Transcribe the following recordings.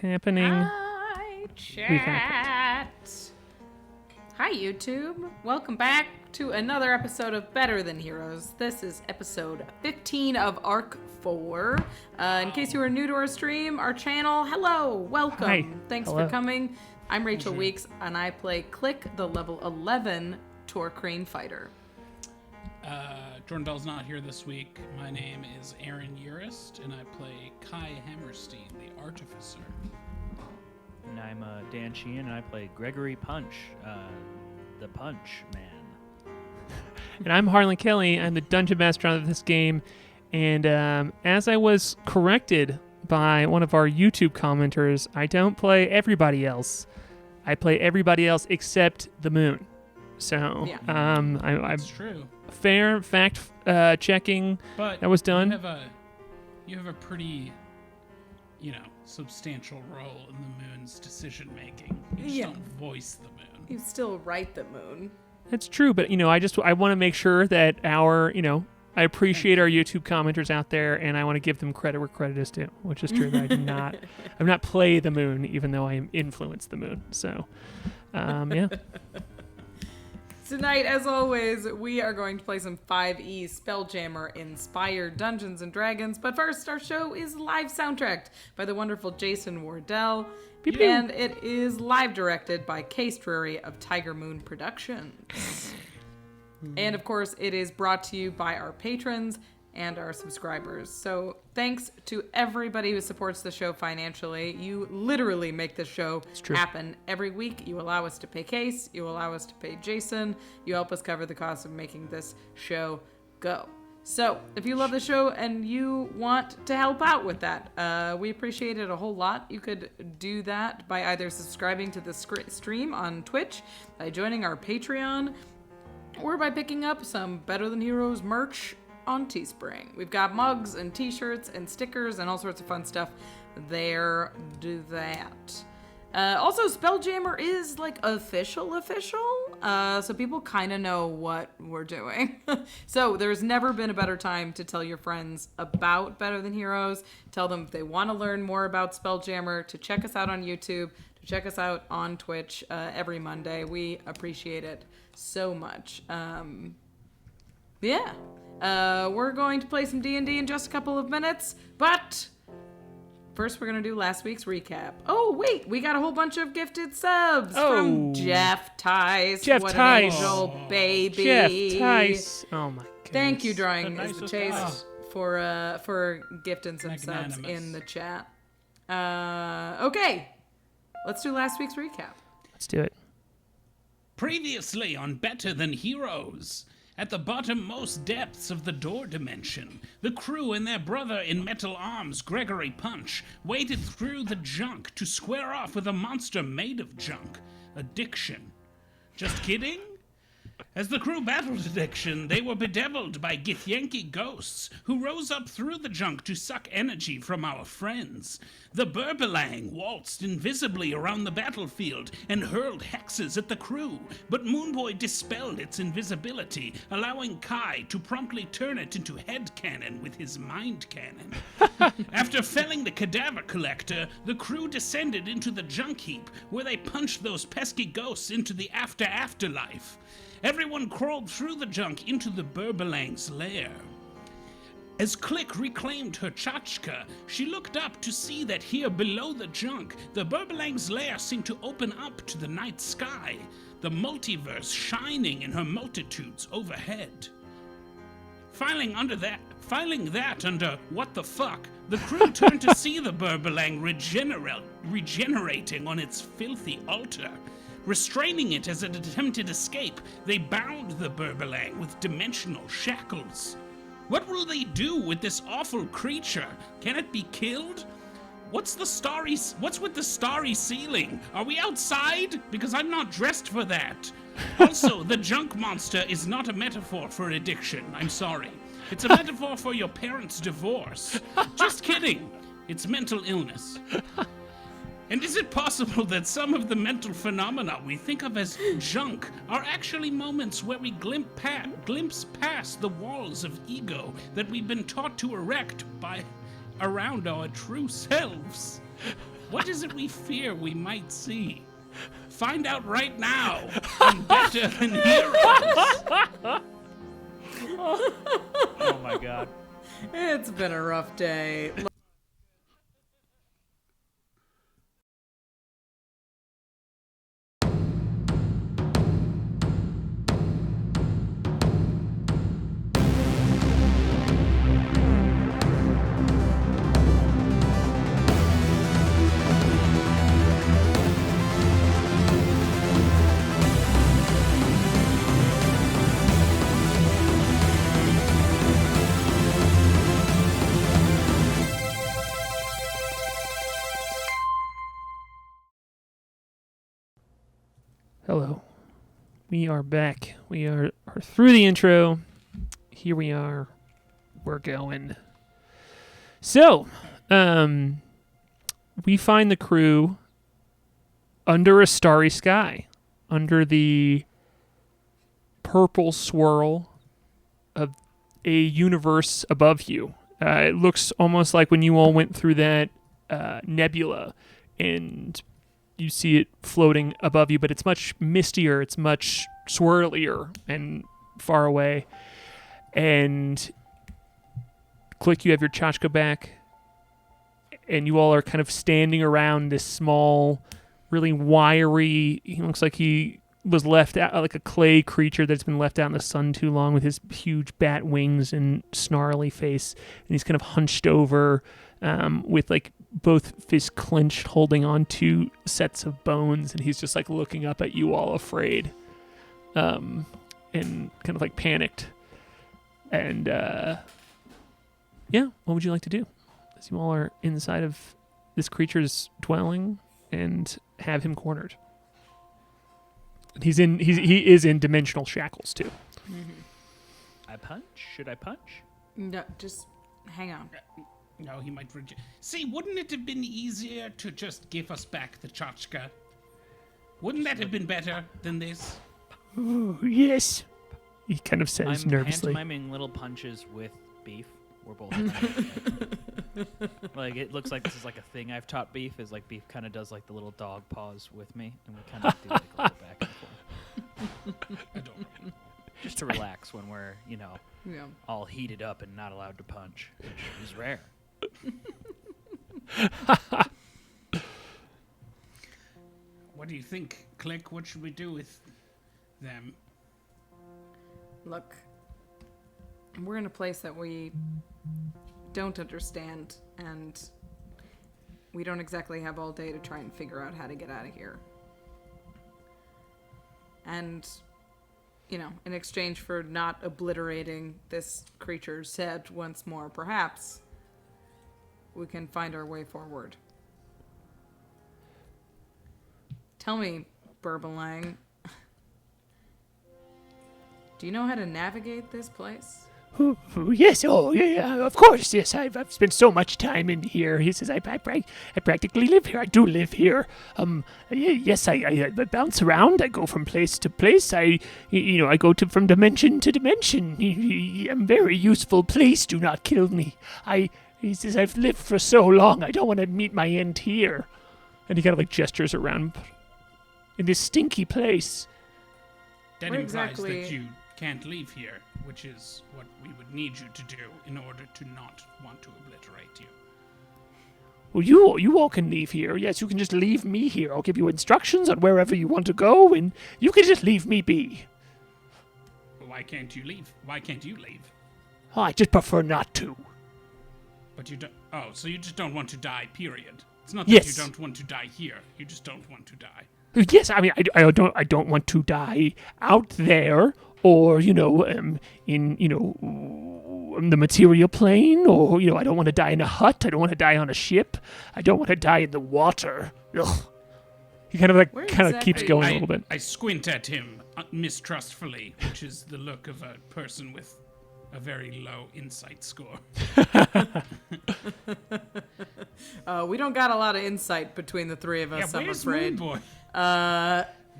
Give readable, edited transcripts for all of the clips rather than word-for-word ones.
happening? Hi, chat. Hi, YouTube. Welcome back to another episode of Better Than Heroes. This is episode 15 of Arc 4. In case you are new to our stream, our channel, hello, welcome. Hi. Thanks Hello. for coming. I'm Rachel Weeks, and I play Klik, the level 11 Tohr-Kreen fighter. Jordan Bell's not here this week. My name is Aaron Urist, and I play K.A.I Hammerstein, the Artificer. And I'm Dan Sheehan, and I play Gregory Punch, the Punch Man. And I'm Harlan Kelly. I'm the Dungeon Master of this game. And as I was corrected by one of our YouTube commenters, I don't play everybody else. I play everybody else except the moon. So Yeah. I'm That's true. fair fact checking But that was done. You have a pretty, substantial role in the moon's decision making. You just don't voice the moon. You still write the moon. That's true, but I want to make sure that I appreciate our YouTube commenters out there, and I want to give them credit where credit is due, which is true. That I do not play the moon, even though I influence the moon. So, yeah. Tonight, as always, we are going to play some 5e Spelljammer inspired Dungeons and Dragons. But first, our show is live soundtracked by the wonderful Jason Wardell. Pew pew. And it is live directed by K.A.I of Tiger Moon Productions. And of course, it is brought to you by our patrons and our subscribers. So thanks to everybody who supports the show financially. You literally make this show happen every week. You allow us to pay Case. You allow us to pay Jason. You help us cover the cost of making this show go. So if you love the show and you want to help out with that, we appreciate it a whole lot. You could do that by either subscribing to the stream on Twitch, by joining our Patreon, or by picking up some Better Than Heroes merch on Teespring. We've got mugs and t-shirts and stickers and all sorts of fun stuff there. Do that. Also, Spelljammer is official, so people kind of know what we're doing. So there's never been a better time to tell your friends about Better Than Heroes. Tell them if they want to learn more about Spelljammer, to check us out on YouTube, to check us out on Twitch every Monday. We appreciate it so much. We're going to play some D&D in just a couple of minutes, but first we're going to do last week's recap. Oh, wait, we got a whole bunch of gifted subs from Jeff Tice. What an angel baby. Jeff Tice. Oh, my goodness. Thank you, Drawing The is the nicest Chase, for gifting some subs in the chat. Okay, let's do last week's recap. Let's do it. Previously on Better Than Heroes. At the bottommost depths of the door dimension, the crew and their brother in metal arms, Gregory Punch, waded through the junk to square off with a monster made of junk. Addiction. Just kidding? As the crew battled addiction, they were bedeviled by Githyanki ghosts, who rose up through the junk to suck energy from our friends. The Burbelang waltzed invisibly around the battlefield and hurled hexes at the crew, but Moonboy dispelled its invisibility, allowing K.A.I to promptly turn it into head cannon with his mind cannon. After felling the cadaver collector, the crew descended into the junk heap, where they punched those pesky ghosts into the afterlife. Everyone crawled through the junk into the Burbelang's lair. As Klik reclaimed her tchotchka, she looked up to see that here below the junk, the Burbelang's lair seemed to open up to the night sky, the multiverse shining in her multitudes overhead. Filing that under what the fuck, the crew turned to see the Burbelang regenerating on its filthy altar. Restraining it as it attempted escape, they bound the Burbelang with dimensional shackles. What will they do with this awful creature? Can it be killed? What's with the starry ceiling? Are we outside? Because I'm not dressed for that. Also, the junk monster is not a metaphor for addiction. I'm sorry. It's a metaphor for your parents' divorce. Just kidding. It's mental illness. And is it possible that some of the mental phenomena we think of as junk are actually moments where we glimpse past the walls of ego that we've been taught to erect around our true selves? What is it we fear we might see? Find out right now on Better Than Heroes. Oh my god. It's been a rough day. Hello. We are back. We are through the intro. Here we are. We're going. So, we find the crew under a starry sky, under the purple swirl of a universe above you. It looks almost like when you all went through that nebula and you see it floating above you, but it's much mistier, it's much swirlier and far away. And Klik, you have your tchotchke back, and you all are kind of standing around this small, really wiry, he looks like he was left out, like a clay creature that's been left out in the sun too long with his huge bat wings and snarly face. And he's kind of hunched over with like both fists clenched, holding on to sets of bones, and he's just like looking up at you all afraid and kind of like panicked. And yeah, what would you like to do as you all are inside of this creature's dwelling and have him cornered? And he is in dimensional shackles too. I punch? Should I punch? No, just hang on. No, he might reject. See, wouldn't it have been easier to just give us back the tchotchke? Wouldn't that have been better than this? Oh, yes. He kind of says I'm nervously. pantomiming little punches with beef. We're both like, it looks like this is like a thing I've taught Beef, is like Beef kind of does like the little dog paws with me, and we kind of do like a little back and forth. I don't. Just to relax when we're, Yeah. all heated up and not allowed to punch, which is rare. What do you think, Klik? What should we do with them? Look, we're in a place that we don't understand, and we don't exactly have all day to try and figure out how to get out of here. And, in exchange for not obliterating this creature's head once more, perhaps we can find our way forward. Tell me, Burbalang, do you know how to navigate this place? Oh, yes, yeah, of course, yes. I've spent so much time in here. He says, I practically live here. I do live here. Yes, I bounce around. I go from place to place. I go from dimension to dimension. I'm very useful. Please do not kill me. He says, I've lived for so long. I don't want to meet my end here. And he kind of like gestures around in this stinky place. That Where implies exactly- that you can't leave here, which is what we would need you to do in order to not want to obliterate you. Well, you all can leave here. Yes, you can just leave me here. I'll give you instructions on wherever you want to go, and you can just leave me be. Why can't you leave? Why can't you leave? Oh, I just prefer not to. But you don't. Oh, so you just don't want to die, period. It's not that Yes. you don't want to die here. You just don't want to die. Yes, I mean, I don't want to die out there, or in the material plane, or I don't want to die in a hut. I don't want to die on a ship. I don't want to die in the water. Ugh. He kind of like Where keeps exactly- going I, a little bit. I squint at him mistrustfully, which is the look of a person with a very low insight score. We don't got a lot of insight between the three of us, I'm where's afraid. Moonboy?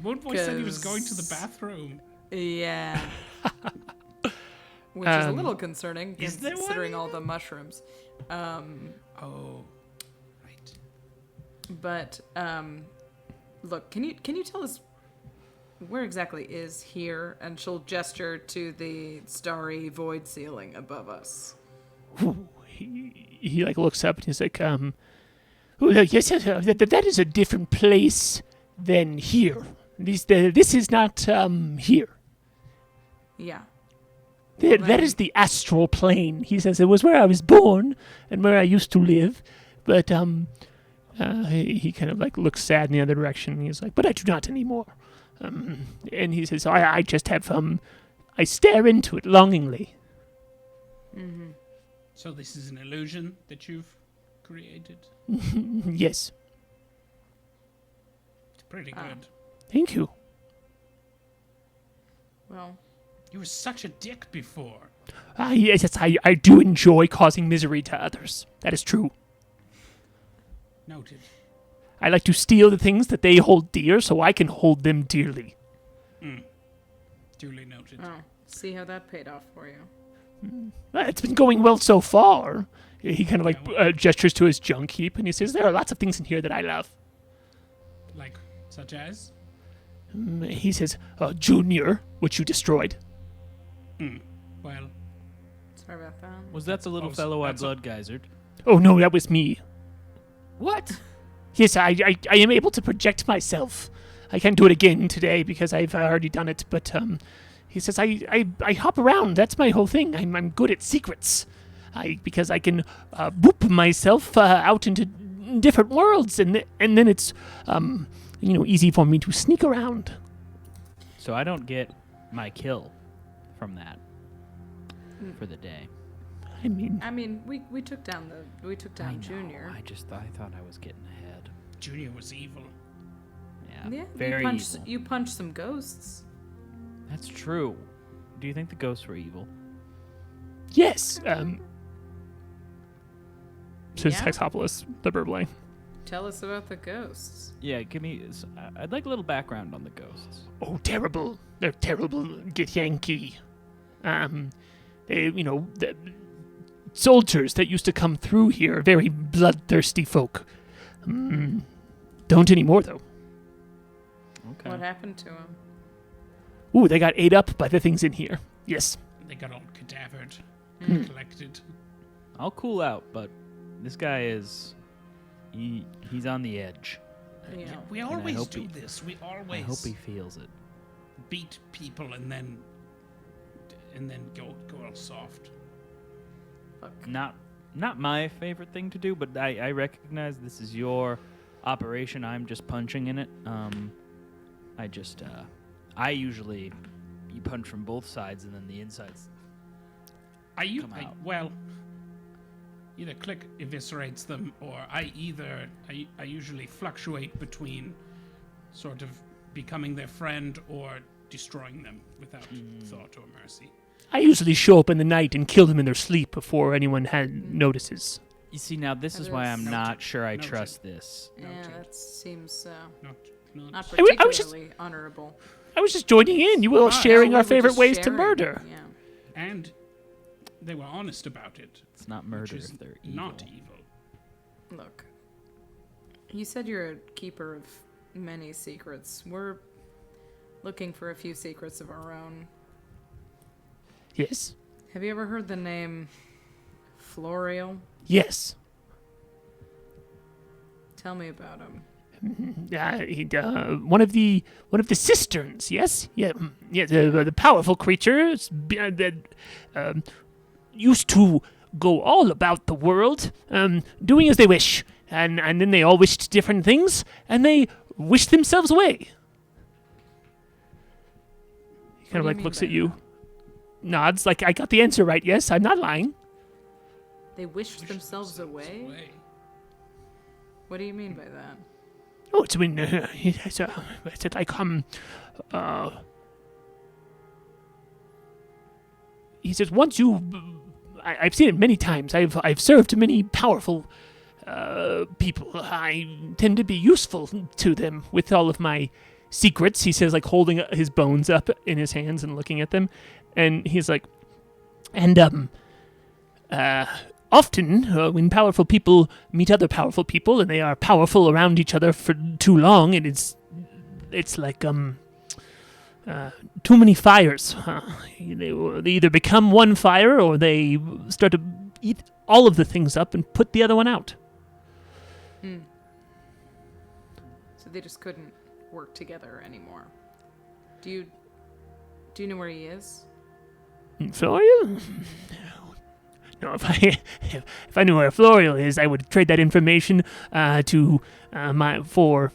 Moonboy said he was going to the 'cause- bathroom. Yeah. Which is a little concerning, is there one considering all even? the mushrooms. Oh, right. But look, can you tell us where exactly is here? And she'll gesture to the starry void ceiling above us. He like looks up and he's like, yes, that is a different place than here. This is not here. Yeah. That is the astral plane. He says it was where I was born and where I used to live, but he kind of like looks sad in the other direction. He's like, but I do not anymore. And he says, I just have I stare into it longingly. Mm-hmm. So this is an illusion that you've created? Yes. It's pretty good. Thank you. Well, You were such a dick before. Yes, I do enjoy causing misery to others. That is true. Noted. I like to steal the things that they hold dear so I can hold them dearly. Duly noted. oh, see how that paid off for you. It's been going well so far. He kind of like gestures to his junk heap and he says, there are lots of things in here that I love. Like, such as? He says, Junior, which you destroyed. Well, Sorry about that. Was that the little fellow I blood geysered? Oh no, that was me. What? Yes, I am able to project myself. I can't do it again today because I've already done it, but he says I hop around. That's my whole thing. I'm good at secrets. Because I can boop myself out into different worlds, and then it's easy for me to sneak around. So I don't get my kill from that for the day. I mean, we took down I know, Junior. I thought I was getting ahead. Junior was evil. Yeah, Yeah, very evil. you punched some ghosts. That's true. Do you think the ghosts were evil? yes. Says Yeah? Hexopolis, the burbling. Tell us about the ghosts. Yeah, give me. I'd like a little background on the ghosts. Oh, terrible! They're terrible. Get Yankee. The soldiers that used to come through here, very bloodthirsty folk. Don't anymore though. Okay. What happened to him? Ooh, they got ate up by the things in here. Yes. They got all cadavered, collected. I'll cool out, but this guy is. He's on the edge. Yeah. We I always hope do he- this. We I always hope he feels it. beat people and then go all soft. Fuck. Not my favorite thing to do, but I recognize this is your operation. I'm just punching in it. I usually you punch from both sides and then the insides. Come out. Well, either Klik eviscerates them, or I usually fluctuate between sort of becoming their friend or destroying them without thought or mercy. I usually show up in the night and kill them in their sleep before anyone notices. You see, now this That is why I'm is- not sure I Noted. trust this. Yeah, Noted. that seems Not not I was just- particularly honorable. I was just joining in. You were all sharing we our were favorite just ways to sharing. murder. Yeah. and they were honest about it. It's not Which murder is if they're evil. not evil. Look, you said you're a keeper of many secrets. We're looking for a few secrets of our own. Yes. Have you ever heard the name Florial? Yes. Tell me about him. One of the cisterns. Yes. Yeah. The powerful creatures that used to go all about the world, doing as they wish, and then they all wished different things, and they wished themselves away. He kind of do you like mean looks by at you, nods like I got the answer right. Yes, I'm not lying. They wished themselves away? What do you mean by that? Oh, it's when it's like he says once I've seen it many times. I've served many powerful people. I tend to be useful to them with all of my secrets. He says, like holding his bones up in his hands and looking at them, and he's like, and often, when powerful people meet other powerful people, and they are powerful around each other for too long, and it's like too many fires. They either become one fire, or they start to eat all of the things up and put the other one out. So they just couldn't work together anymore. Do you know where he is? Florial? No, if I knew where Florial is, I would trade that information for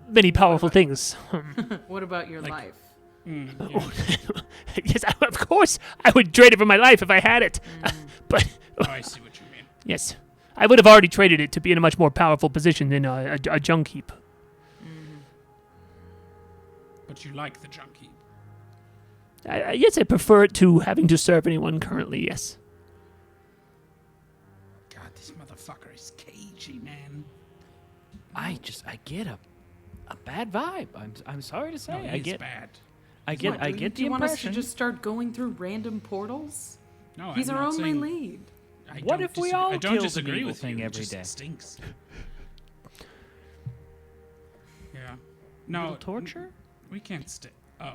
many powerful things. What about your life? Yes, of course, I would trade it for my life if I had it. But I see what you mean. yes, I would have already traded it to be in a much more powerful position than a junk heap. But you like the junk heap. Yes, I prefer it to having to serve anyone currently. Yes. God, this motherfucker is cagey, man. I get a bad vibe. I'm sorry to say. No, he is bad. I get the Do you want us to impression. just start going through random portals? No, He's I'm our not only saying- lead. I What don't if we disagree- all I don't killed an disagree evil with thing you. every It just day? stinks. Yeah. No. Little torture? We can't stay. Oh.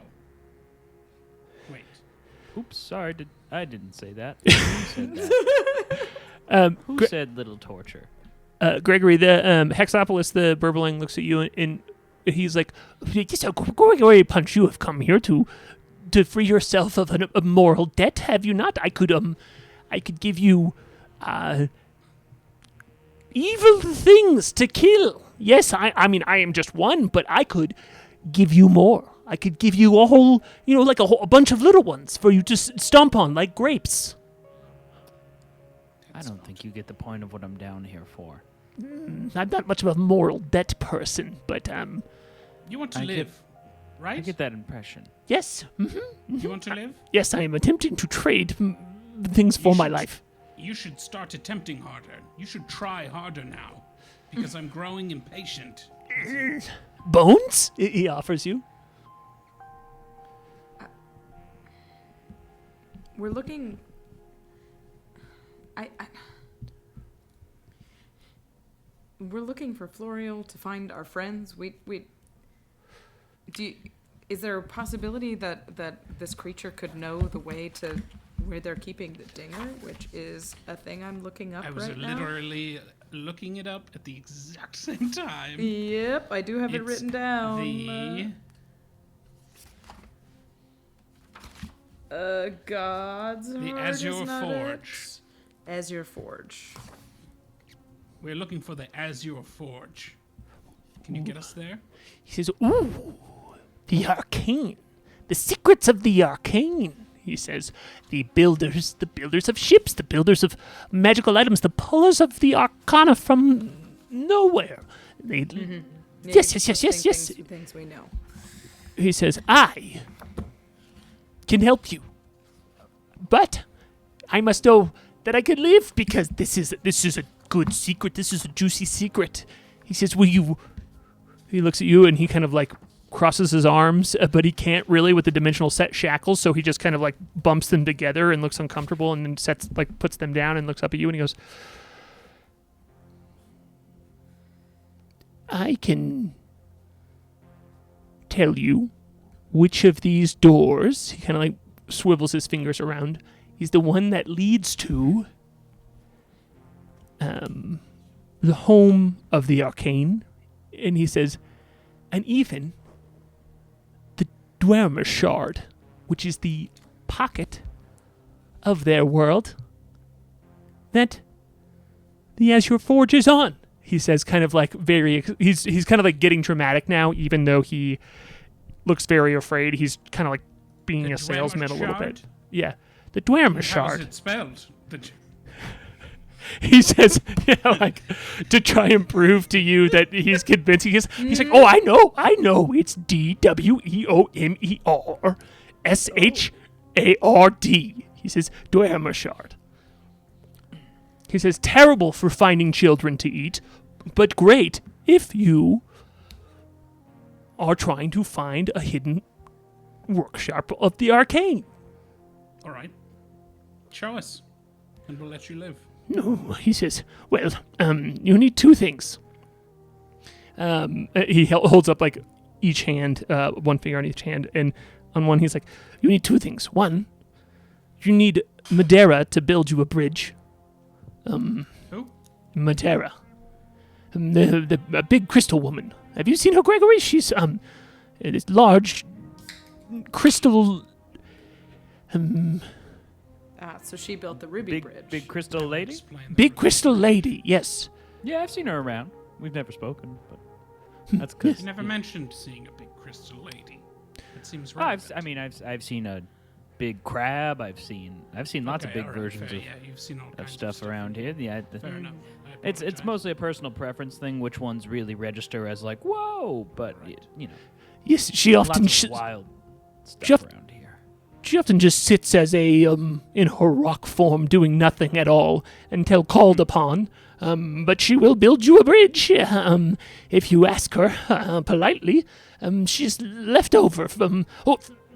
Wait. Oops, sorry. I didn't say that. Who said that? Who said little torture? Gregory, the Hexopolis, the Burbling, looks at you and he's like, "Yes, Gregory Punch, you have come here to free yourself of a moral debt, have you not? I could give you evil things to kill. Yes, I mean, I am just one, but I could give you more. I could give you a whole, like a bunch of little ones for you to stomp on like grapes." I don't think you get the point of what I'm down here for. I'm not much of a moral debt person, but You want to I live, right? I get that impression. yes. You want to live? Yes, I am attempting to trade things for my life. You should start attempting harder. You should try harder now. Because I'm growing impatient. Bones? He offers you. We're looking. We're looking for Florial to find our friends. Is there a possibility that this creature could know the way to where they're keeping the dinger, which is a thing I'm looking up I was right now? literally looking it up at the exact same time. Yep, I do have it It's written down. God's The heart Azure is not Forge. it. Azure Forge. We're looking for the Azure Forge. Can you get us there? He says, "Ooh, the Arcane. The secrets of the Arcane." He says, the builders of ships, the builders of magical items, the pullers of the arcana from nowhere. They, Yes. Things we know. He says, "I can help you, but I must know that I can live because this is a good secret. This is a juicy secret." He says, "Will you?" He looks at you and he kind of like crosses his arms, but he can't really with the dimensional set shackles, so he just kind of like bumps them together and looks uncomfortable, and then puts them down and looks up at you and he goes, "I can tell you which of these doors," he kind of like swivels his fingers around, "is the one that leads to the home of the Arcane." And he says, "and even the Dwemer Shard, which is the pocket of their world that the Azure Forge is on." He says, kind of like he's kind of like getting dramatic now, even though he looks very afraid. He's kind of like being The a salesman a Dwemer little Shard? bit. Yeah, the Dwemer How is Shard. it spelled? He says, like to try and prove to you that he's convinced. He's like, "Oh, I know. It's DWEOMERSHARD." He says, "Dwemer Shard." He says, "Terrible for finding children to eat, but great if you are trying to find a hidden workshop of the Arcane." All right. Show us, and we'll let you live. No, he says, well, you need two things. He holds up like each hand, one finger on each hand, and on one he's like, you need two things. One, you need Madeira to build you a bridge. Who? Madeira. The big crystal woman. Have you seen her, Gregory? She's, this large crystal, So she built the Ruby Bridge. Big crystal lady? Explain that. big crystal lady, yes. Yeah, I've seen her around. We've never spoken, but that's good. You never mentioned seeing a big crystal lady. That seems Oh, right. I've seen a big crab. I've seen lots of big versions of, Yeah, you've seen all of kinds stuff around here. Yeah, Fair enough. I it's apologize. mostly a personal preference thing. Which ones really register as like whoa, but you know, Yes, she often lots of wild stuff Jeff- around here. she often just sits as a in her rock form, doing nothing at all until called upon. But she will build you a bridge if you ask her politely. She's left over from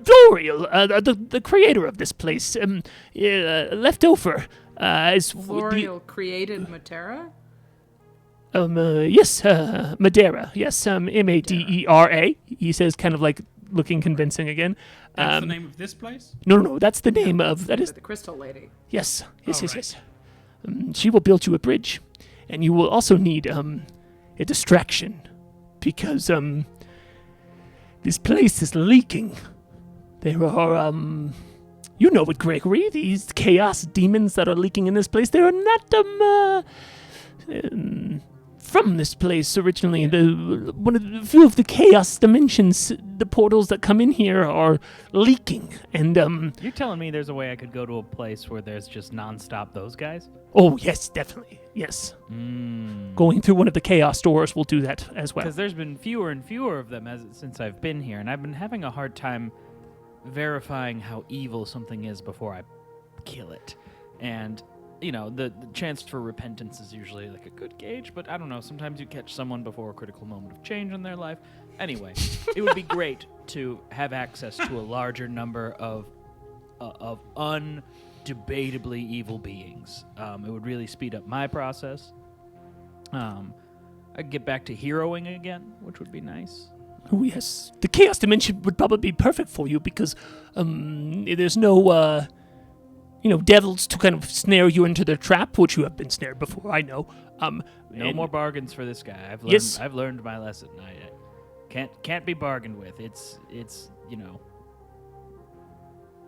Florial, the creator of this place. Left over is L'Oreal created Matera? yes, Madeira. Yes, Madera. He says, kind of like looking convincing again. That's the name of this place? No, that's the name of that is The Crystal Lady. yes, Right. yes. She will build you a bridge, and you will also need a distraction because this place is leaking. There are you know it, Gregory. These chaos demons that are leaking in this place. They are not from this place originally. One of the few of the chaos dimensions, the portals that come in here are leaking, and You're telling me there's a way I could go to a place where there's just nonstop those guys? oh yes, definitely yes. Going through one of the chaos doors will do that as well. Because there's been fewer and fewer of them since I've been here, and I've been having a hard time verifying how evil something is before I kill it. And, you know, the chance for repentance is usually like a good gauge, but I don't know, sometimes you catch someone before a critical moment of change in their life. Anyway, it would be great to have access to a larger number of undebatably evil beings. It would really speed up my process. I could get back to heroing again, which would be nice. Oh yes, the chaos dimension would probably be perfect for you because there's no devils to kind of snare you into their trap, which you have been snared before. I know. No and- more bargains for this guy. I've learned. Yes. I've learned my lesson. I can't be bargained with. It's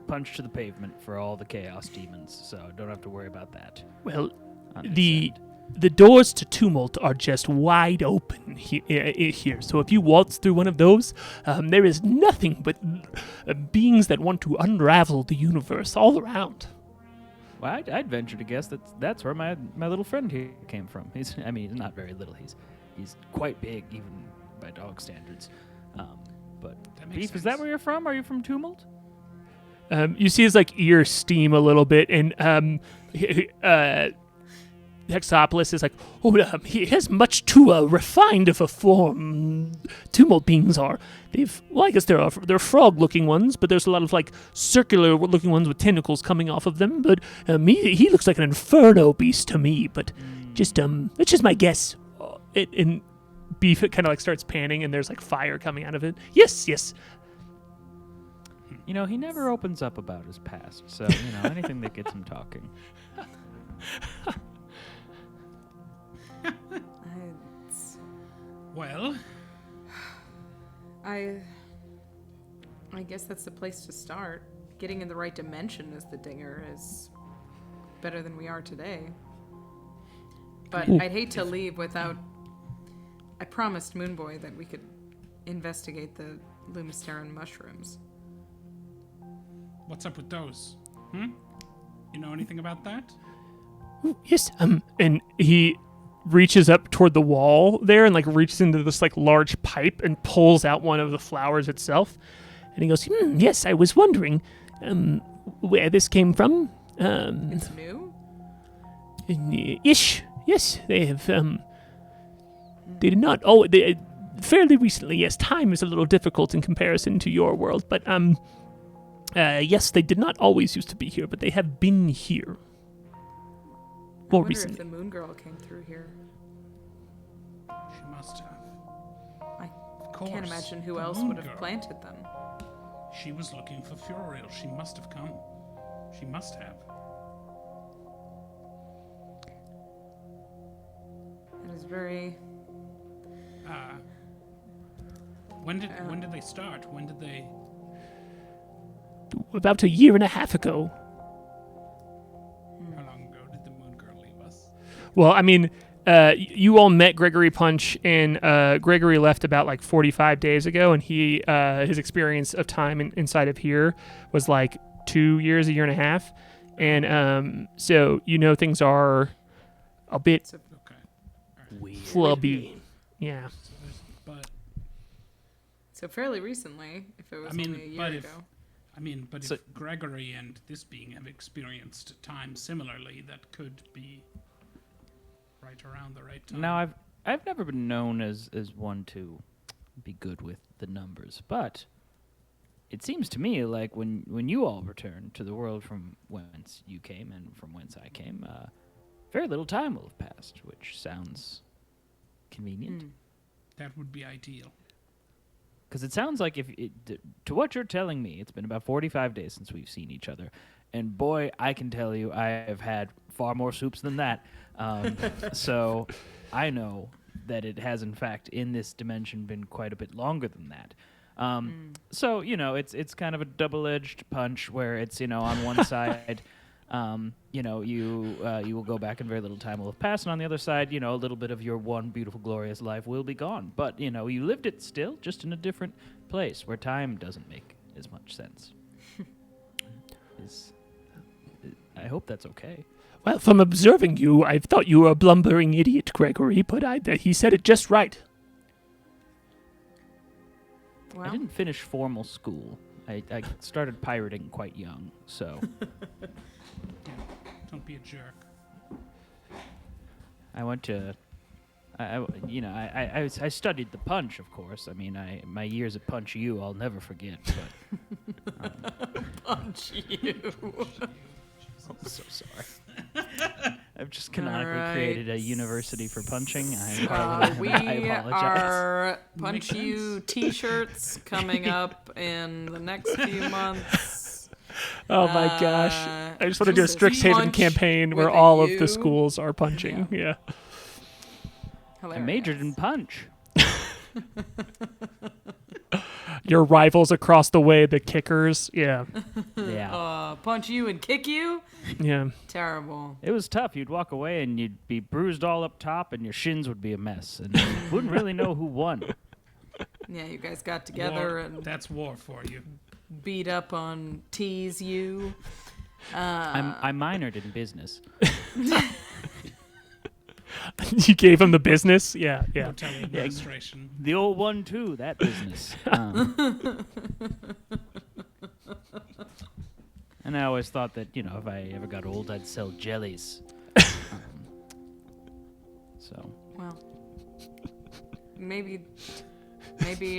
punch to the pavement for all the chaos demons. So don't have to worry about that. Well, on this the end. the doors to tumult are just wide open here. So if you waltz through one of those, there is nothing but beings that want to unravel the universe all around. Well, I'd venture to guess that's where my little friend here came from. He's not very little. He's quite big, even by dog standards. But That makes Beef, is that sense. where you're from? Are you from Tumult? You see his like ears steam a little bit, and Hexopolis is like, he has much too refined of a form. Tumult beings are. I guess they're frog-looking ones, but there's a lot of like circular-looking ones with tentacles coming off of them. But he looks like an inferno beast to me. But just that's just my guess. And Beef kind of like starts panning, and there's like fire coming out of it. Yes. You know, he never opens up about his past, so anything that gets him talking. Well, I guess that's the place to start. Getting in the right dimension as the Dinger is better than we are today. But I'd hate to leave without... I promised Moonboy that we could investigate the Lumisteran mushrooms. what's up with those? You know anything about that? Yes. And he reaches up toward the wall there and like reaches into this like large pipe and pulls out one of the flowers itself. And he goes, yes, I was wondering where this came from. It's new? Ish. Yes, they have, they did not, fairly recently, yes, time is a little difficult in comparison to your world, but, yes, they did not always used to be here, but they have been here. more wonder recently. if the Moon Girl came through here. She must have. I Of course. can't imagine who the else Moon would have Girl. planted them. She was looking for Furiel. She must have come. She must have. It is very. When did they start? When did they? About a year and a half ago. How long ago did the Moon Girl leave us? Well, I mean, you all met Gregory Punch, and Gregory left about like 45 days ago, and he his experience of time inside of here was like 2 years, a year and a half, and so things are a bit Okay. flubby. Yeah. But So fairly recently, if it was only a year ago. if Gregory and this being have experienced time similarly, that could be right around the right time. Now, I've never been known as one to be good with the numbers, but it seems to me like when you all return to the world from whence you came and from whence I came, very little time will have passed, which sounds convenient. That would be ideal. Because it sounds like to what you're telling me, it's been about 45 days since we've seen each other. And boy, I can tell you, I have had far more soups than that. So I know that it has, in fact, in this dimension been quite a bit longer than that. So, it's kind of a double-edged punch where it's, on one side, you will go back and very little time will have passed. And on the other side, a little bit of your one beautiful, glorious life will be gone. But, you lived it still, just in a different place where time doesn't make as much sense. I hope that's okay. Well, from observing you, I thought you were a blumbering idiot, Gregory, but he said it just right. Well, I didn't finish formal school. I started pirating quite young, so Don't be a jerk. I went to, I studied the Punch, of course. I mean, my years at Punch U, I'll never forget. But punch you. I'm so sorry. I've just canonically created a university for punching. We I apologize. are Punch Makes You sense. T-shirts coming up in the next few months. Oh my gosh! I just want to do a Strixhaven Punch campaign where with a all of U. the schools are punching. Yeah. I Hilarious. majored in Punch. Your rivals across the way, the kickers. Yeah. Yeah. Punch you and kick you? Yeah. Terrible. It was tough. You'd walk away and you'd be bruised all up top and your shins would be a mess. And you wouldn't really know who won. Yeah, you guys got together War. and That's war for you. beat up on Tease You. I minored in business. You gave him the business. Yeah. Yeah. Hotel administration. The old one, too, that business. And I always thought that, if I ever got old, I'd sell jellies. So, Well, maybe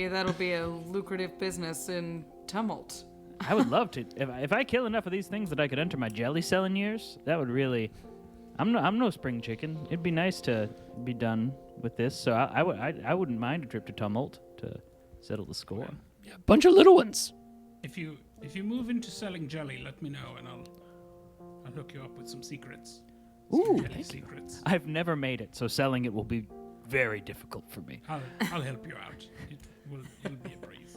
that'll be a lucrative business in Tumult. I would love to. If I kill enough of these things that I could enter my jelly selling years, that would really... I'm no spring chicken. It'd be nice to be done with this. So I wouldn't mind a trip to Tumult to settle the score. Bunch of little ones. If you move into selling jelly, let me know and I'll hook you up with some secrets. Ooh, Some jelly thank you. secrets. I've never made it, so selling it will be very difficult for me. I'll help you out. It'll be a breeze.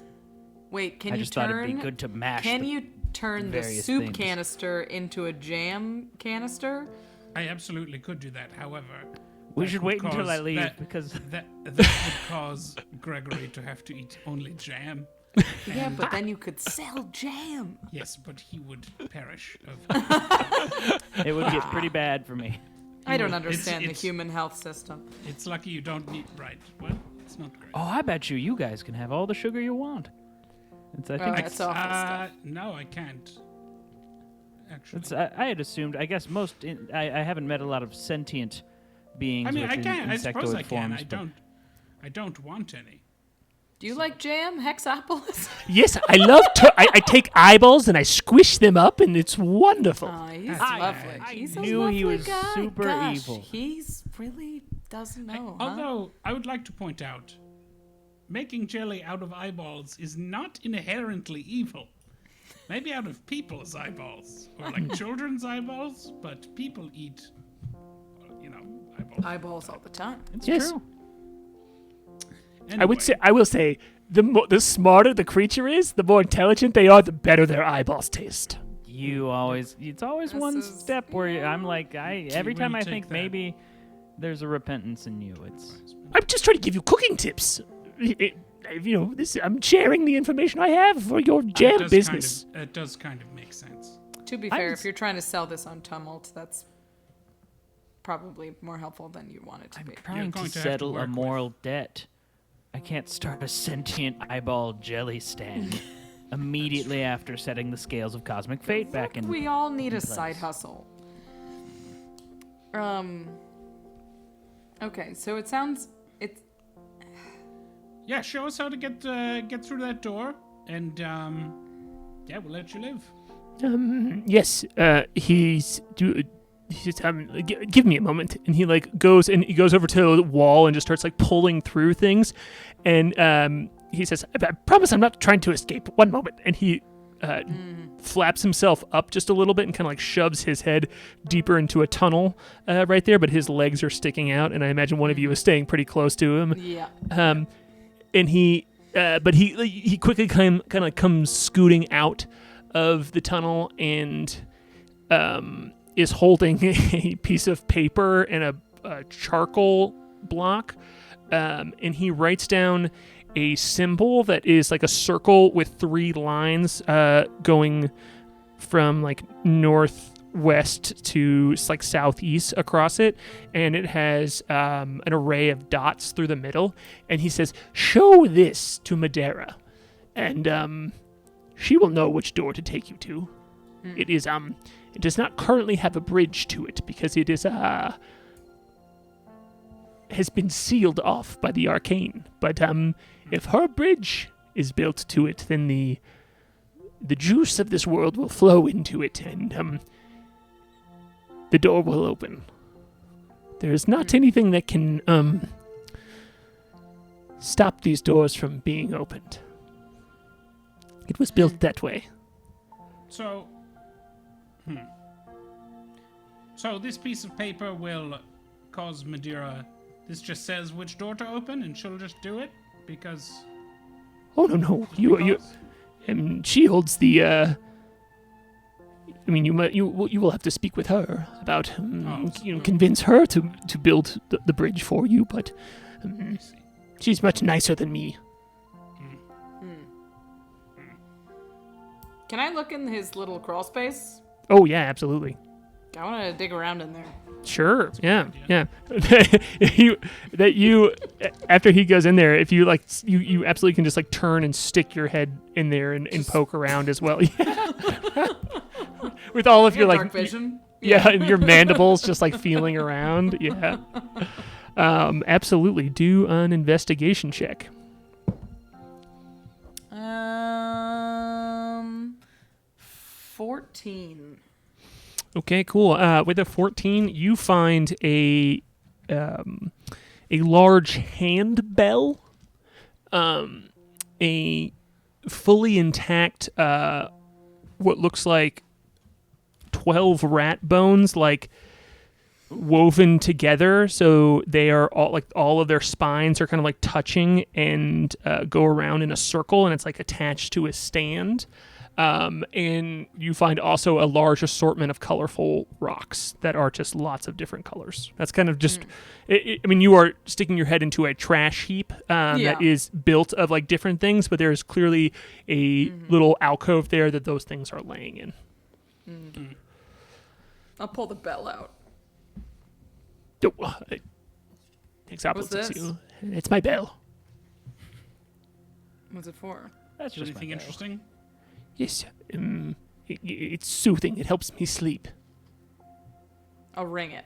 Wait, can I you just thought turn? it'd be good to mash. Can the- you turn the various soup things. canister into a jam canister? I absolutely could do that. However, We that should would wait until I cause- leave that- because that would cause Gregory to have to eat only jam. Yeah, but then you could sell jam. Yes, but he would perish of it would get pretty bad for me. I don't It's- understand the it's- human health system. It's lucky you don't need right. Well, it's not great. Oh, I bet you guys can have all the sugar you want. I think That's awful stuff. No, I can't. Actually, I had assumed. I guess I haven't met a lot of sentient beings. I mean, with I can. I suppose insectoid I can. forms, but I don't want any. Do you like jam, Hexapolis? Yes, I love I take eyeballs and I squish them up, and it's wonderful. Oh, he's I- lovely. I He's a knew lovely he was guy. super Gosh, evil. He's really doesn't know, huh? Although, I would like to point out, making jelly out of eyeballs is not inherently evil. Maybe out of people's eyeballs, or like children's eyeballs, but people eat, eyeballs. Eyeballs all the time. It's Yes. true. Anyway, I will say, the smarter the creature is, the more intelligent they are, the better their eyeballs taste. It's always This one is- step where I'm like, every time really I take think that. maybe there's a repentance in you. I'm just trying to give you cooking tips. I'm sharing the information I have for your jam business. It does kind of make sense. To be I fair, was- if you're trying to sell this on Tumult, that's probably more helpful than you want it to I'm be. trying going to to have to settle a work with- moral debt. I can't start a sentient eyeball jelly stand immediately after setting the scales of cosmic fate back in. We all need a place. side hustle. Okay, so it's Yeah, show us how to get through that door, and yeah, we'll let you live. Yes, he says, give me a moment, and he goes over to the wall and just starts pulling through things, and he says, I promise I'm not trying to escape. One moment, and he flaps himself up just a little bit and kind of shoves his head deeper into a tunnel right there, but his legs are sticking out, and I imagine one of you is staying pretty close to him. yeah. And he quickly kind of comes scooting out of the tunnel and is holding a piece of paper and a charcoal block, and he writes down a symbol that is like a circle with 3 lines going from northwest to southeast across it, and it has an array of dots through the middle, and he says, show this to Madeira, and she will know which door to take you to. It is it does not currently have a bridge to it because it is has been sealed off by the Arcane, but if her bridge is built to it, then the juice of this world will flow into it, and the door will open. There is not anything that can stop these doors from being opened. It was built that way. So, So this piece of paper will cause Madeira. This just says which door to open, and she'll just do it because. Oh no! You she holds the. I mean, you will have to speak with her about convince her to build the bridge for you, but I see. she's much nicer than me. Can I look in his little crawl space? Oh yeah, absolutely. I want to dig around in there. Sure. Yeah. Yeah. After he goes in there, if you you absolutely can just turn and stick your head in there and poke around as well. Yeah. With all of your dark vision. Yeah, and your mandibles just feeling around. Yeah. Absolutely. Do an investigation check. 14. Okay, cool. With a 14, you find a large handbell, a fully intact, what looks like 12 rat bones, woven together, so they are all of their spines are kind of touching and go around in a circle, and it's attached to a stand. And you find also a large assortment of colorful rocks that are just lots of different colors. That's kind of just, I mean, you are sticking your head into a trash heap that is built of different things, but there's clearly a little alcove there that those things are laying in. I'll pull the bell out. Examples What's to this? you. It's my bell. What's it for? That's just Anything my bell. interesting? Yes, it's soothing. It helps me sleep. I'll ring it.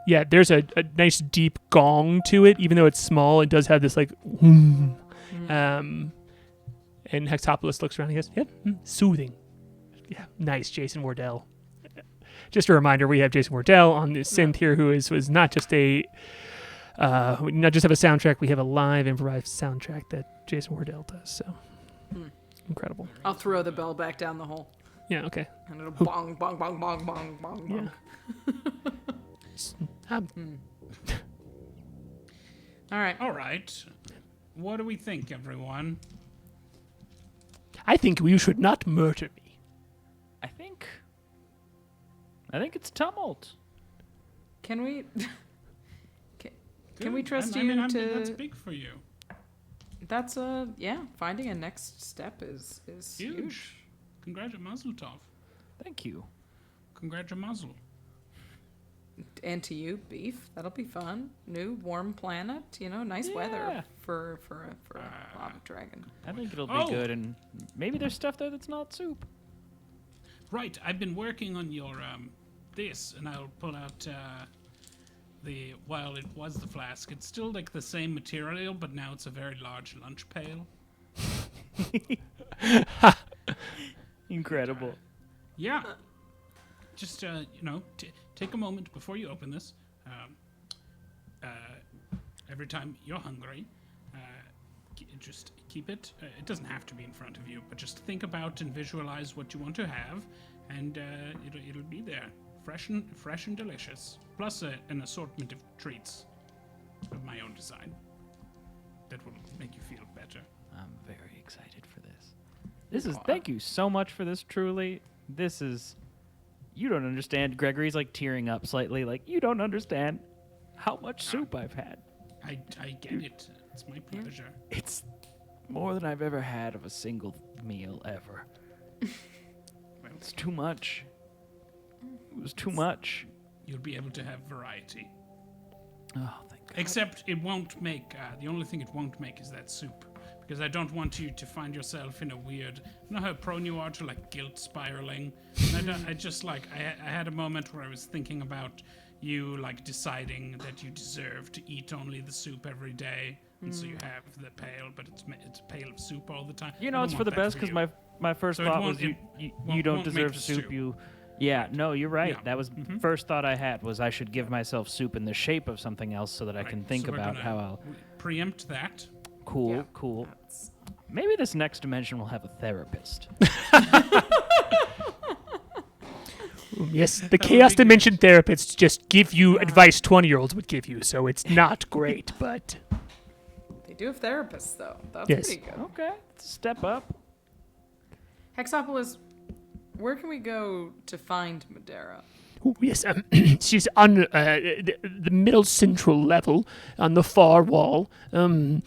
Yeah, there's a nice deep gong to it, even though it's small. It does have this like, and Hextopolis looks around and goes, "Yep, soothing." Yeah, nice, Jason Wardell. Just a reminder, we have Jason Wardell on the synth here, who was not just we not just have a soundtrack, we have a live improvised soundtrack that Jason Wardell does. So incredible. I'll throw the bell back down the hole. Yeah. Okay. And it'll bong, bong, bong, bong, bong, bong, bong. All right. All right. What do we think, everyone? I think you should not murder me. I think it's tumult. Can we... Can we trust you to... That's big for you. That's, finding a next step is huge. Congratulations, Tov. Thank you. Congratulations. And to you, Beef. That'll be fun. New warm planet. Nice weather for a lava dragon. I think it'll be good, and maybe there's stuff there that's not soup. Right, I've been working on your this, and I'll pull out while it was the flask, it's still like the same material, but now it's a very large lunch pail. Incredible. Yeah. Just take a moment before you open this. Every time you're hungry, just keep it. It doesn't have to be in front of you, but just think about and visualize what you want to have, and it'll be there, fresh and delicious. Plus an assortment of treats of my own design that will make you feel better. I'm very excited for this. Thank you so much for this. Truly, this is. You don't understand. Gregory's like tearing up slightly. Like, you don't understand how much soup I've had. I get it. It's my pleasure. It's more than I've ever had of a single meal ever. Well, it's too much. It was too much. You'll be able to have variety. Oh, thank God. Except it won't make, the only thing it won't make is that soup. Because I don't want you to find yourself in a weird, you know how prone you are to like guilt spiraling? I had a moment where I was thinking about you like deciding that you deserve to eat only the soup every day. And so you have the pail, but it's a pail of soup all the time. It's for the best because my first thought was you don't deserve soup. No, you're right. Yeah. That was first thought I had was I should give myself soup in the shape of something else so that I can think so about how I'll preempt that. Cool. Maybe this next dimension will have a therapist. Yes, the Chaos Dimension therapists just give you advice 20-year-olds would give you, so it's not great, but... They do have therapists, though. That's pretty good. Okay, it's a step up. Hextopolis, where can we go to find Madera? Oh, yes, she's on the middle central level on the far wall. I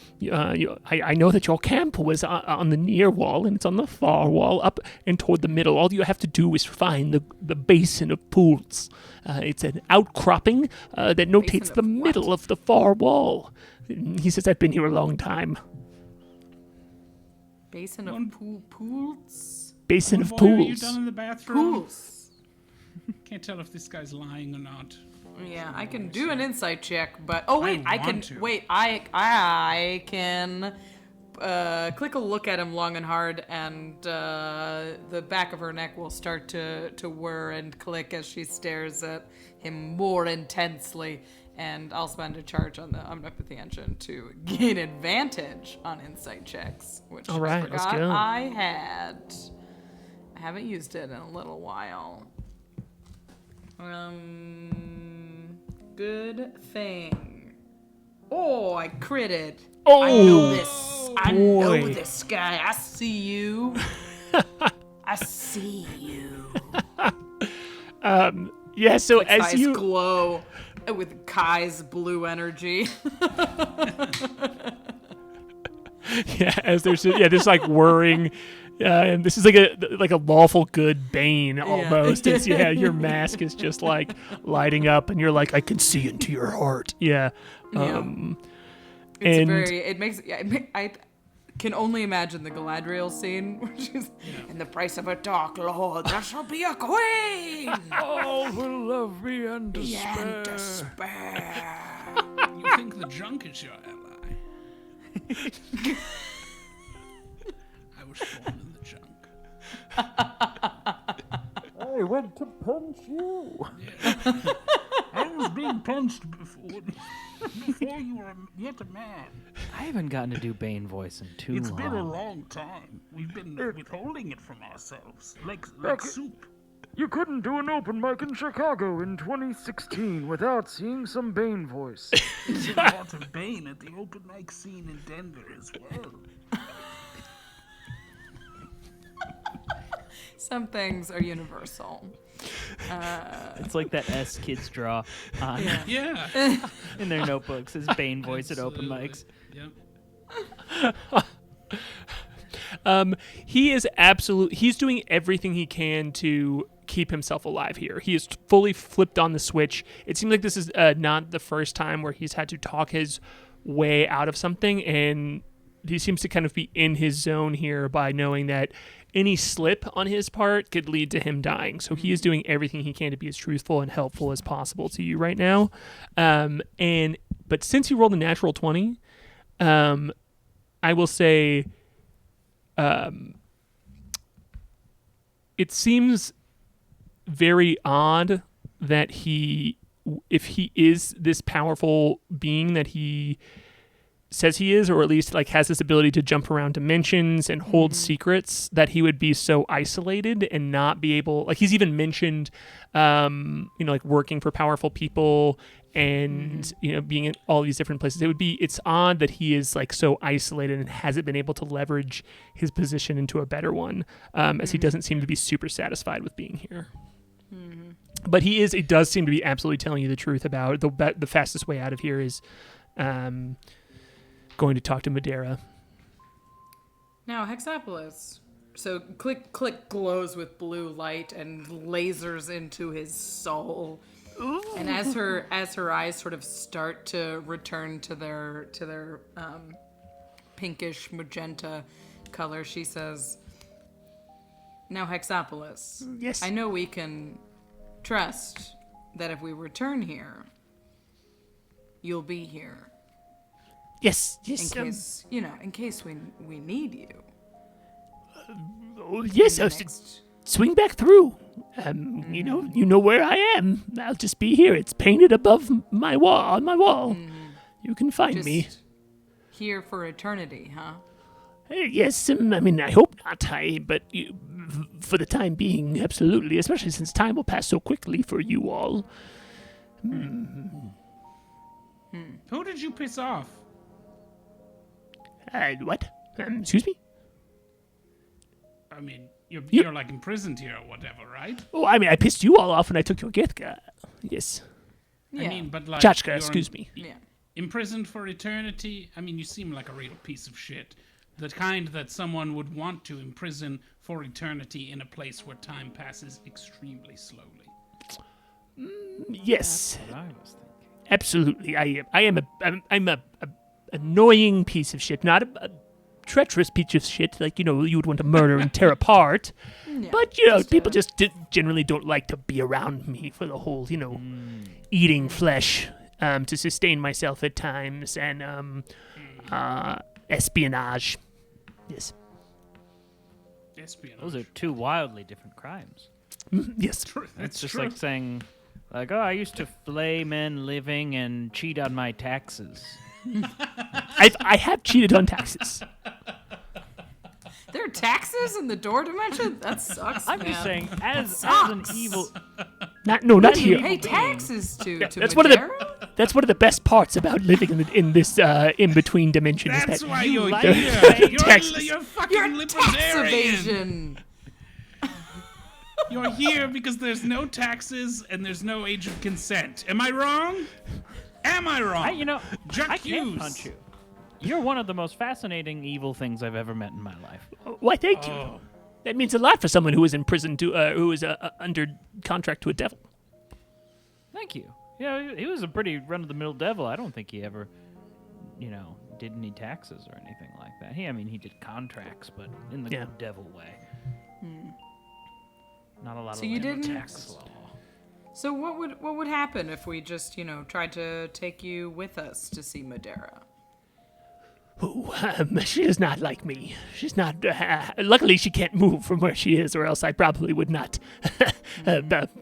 know that your camp was on the near wall, and it's on the far wall, up and toward the middle. All you have to do is find the basin of pools. It's an outcropping that notates the middle of the far wall. He says, I've been here a long time. Basin of pools? Basin of Are pools. you done in the bathroom? Pools. Can't tell if this guy's lying or not. Yeah, I can do an insight check, but I can Klik will look at him long and hard, and the back of her neck will start to whir and click as she stares at him more intensely. And I'll spend a charge on the Omnipothy engine to gain advantage on insight checks, which All right, I let's forgot go. I had. I haven't used it in a little while. Good thing. Oh, I critted. Oh, I know this. I know boy. this guy. I see you. I see you. Yeah, so His as eyes you... glow with K.A.I's blue energy. Yeah, as there's this like whirring, and this is like a lawful good bane almost. It's, your mask is just like lighting up, and you're like, I can see into your heart. Yeah, It's and very. It makes. can only imagine the Galadriel scene where she's in the price of a dark lord, there shall be a queen. All will love me and And despair. You think the junk is your ally? I was born in the junk. I went to punch you. Yeah. I was being punched before you were yet a man. I haven't gotten to do Bane voice in too long. It's been a long time. We've been withholding it from ourselves, like soup. You couldn't do an open mic in Chicago in 2016 without seeing some Bane voice. There's a lot of Bane at the open mic scene in Denver as well. Some things are universal. It's like that S kids draw on Yeah. in their notebooks as Bane voice at open mics. Yep. He's doing everything he can to keep himself alive here. He is fully flipped on the switch. It seems like this is not the first time where he's had to talk his way out of something, and he seems to kind of be in his zone here by knowing that any slip on his part could lead to him dying. So he is doing everything he can to be as truthful and helpful as possible to you right now. But since he rolled a natural 20, I will say it seems very odd that if he is this powerful being that he says he is, or at least like has this ability to jump around dimensions and hold secrets, that he would be so isolated and not be able, like he's even mentioned like working for powerful people and being in all these different places. It's odd that he is like so isolated and hasn't been able to leverage his position into a better one, as he doesn't seem to be super satisfied with being here. But it does seem to be absolutely telling you the truth about the fastest way out of here is going to talk to Madeira. Now, Hexapolis. So Klik glows with blue light and lasers into his soul. Ooh. And as her eyes sort of start to return to their pinkish magenta color, she says, "Now, Hexapolis. Yes. I know we can trust that if we return here, you'll be here. Yes. In case, in case we need you. Yes, swing back through. You know where I am. I'll just be here. It's painted above my wall, on my wall. You can find me. Here for eternity, huh? Yes, I hope not, but for the time being, absolutely, especially since time will pass so quickly for you all. Who did you piss off? What? Excuse me? I mean, you're like imprisoned here or whatever, right? Oh, I pissed you all off when I took your Githka. Yes. Yeah. I mean, but like... Chachka, you're excuse me. Yeah. Imprisoned for eternity? I mean, you seem like a real piece of shit. The kind that someone would want to imprison for eternity in a place where time passes extremely slowly. Yes. That's what I was thinking. Absolutely. I'm a annoying piece of shit, not a treacherous piece of shit like you would want to murder and tear apart. Yeah, but people just generally don't like to be around me for the whole eating flesh to sustain myself at times, and espionage. Yes. Espionage. Those are two wildly different crimes. Yes. It's just like saying, like, I used to flay men living and cheat on my taxes. I have cheated on taxes. There are taxes in the door dimension? That sucks, I'm man. just saying, as an evil... Not You here. pay taxes to That's Madeira? one of the best parts about living in this in-between dimension. That's is that why you you're like here. taxes. You're fucking You're tax libertarian. evasion. You're here because there's no taxes and there's no age of consent. Am I wrong? Am I wrong? I can't punch you. You're one of the most fascinating evil things I've ever met in my life. Why, thank you. That means a lot for someone who is in prison who is under contract to a devil. Thank you. Yeah, he was a pretty run-of-the-mill devil. I don't think he ever, did any taxes or anything like that. He did contracts, but in the Yeah. good devil way. Not a lot So of you like, didn't- tax law. So what would happen if we just, tried to take you with us to see Madeira? Oh, she is not like me. She's not. Luckily, she can't move from where she is, or else I probably would not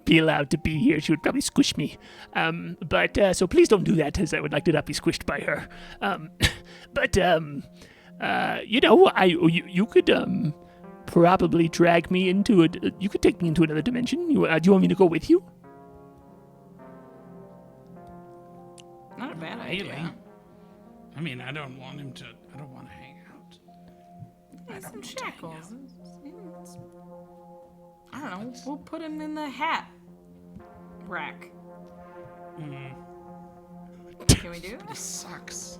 be allowed to be here. She would probably squish me. So please don't do that, as I would like to not be squished by her. You could probably drag me into it. You could take me into another dimension. Do you want me to go with you? Not a bad Really? idea. I don't want him to. I don't want to hang out. Yeah, some shackles. I don't know. We'll put him in the hat rack. Can we do He that? sucks.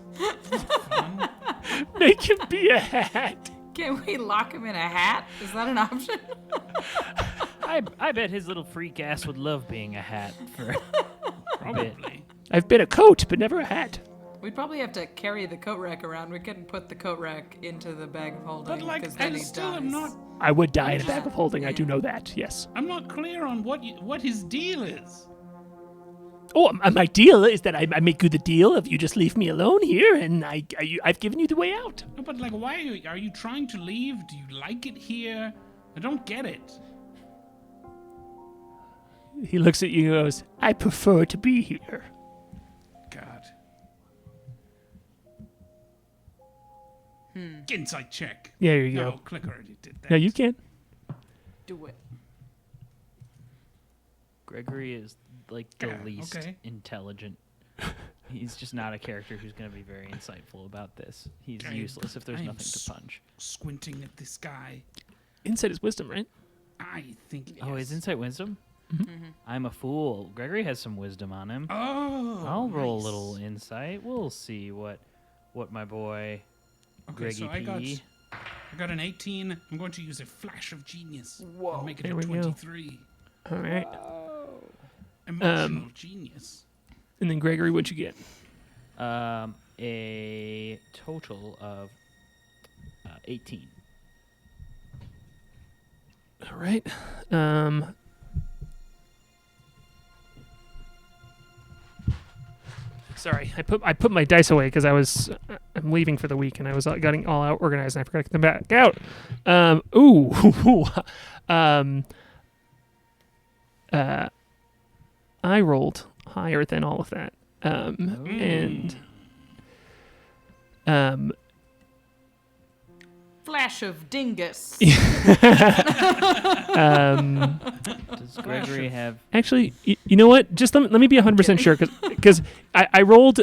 Make him be a hat. Can we lock him in a hat? Is that an option? I bet his little freak ass would love being a hat for a bit. Probably. I've been a coat, but never a hat. We'd probably have to carry the coat rack around. We couldn't put the coat rack into the bag of holding But like, because then I he still dies. am not. I would die in a bag of holding. I do know that. Yes. I'm not clear on what his deal is. Oh, my deal is that I make you the deal if you just leave me alone here, and I've given you the way out. No, but like, why are you trying to leave? Do you like it here? I don't get it. He looks at you and goes, I prefer to be here. God. Insight check. Yeah, there you No, go. Klik already did that. No, you can. Do it. Gregory is like the Yeah, least okay. intelligent. He's just not a character who's going to be very insightful about this. He's I- useless if there's I am nothing to punch. Squinting at this guy. Insight is wisdom, right? I think. Oh, is yes. insight wisdom? I'm a fool. Gregory has some wisdom on him. Oh. I'll roll a nice. little insight. We'll see what my boy Okay, Greggy so P. I got an 18. I'm going to use a flash of genius. Whoa. And make it There a we go. 23. All right. Emotional genius. And then Gregory, what'd you get? A total of 18. All right. Sorry, I put my dice away because I'm leaving for the week and I was getting all out organized and I forgot to get them back out. I rolled higher than all of that, and Flash of dingus. Does Gregory have? actually, you know what? Just let me be 100% sure because I rolled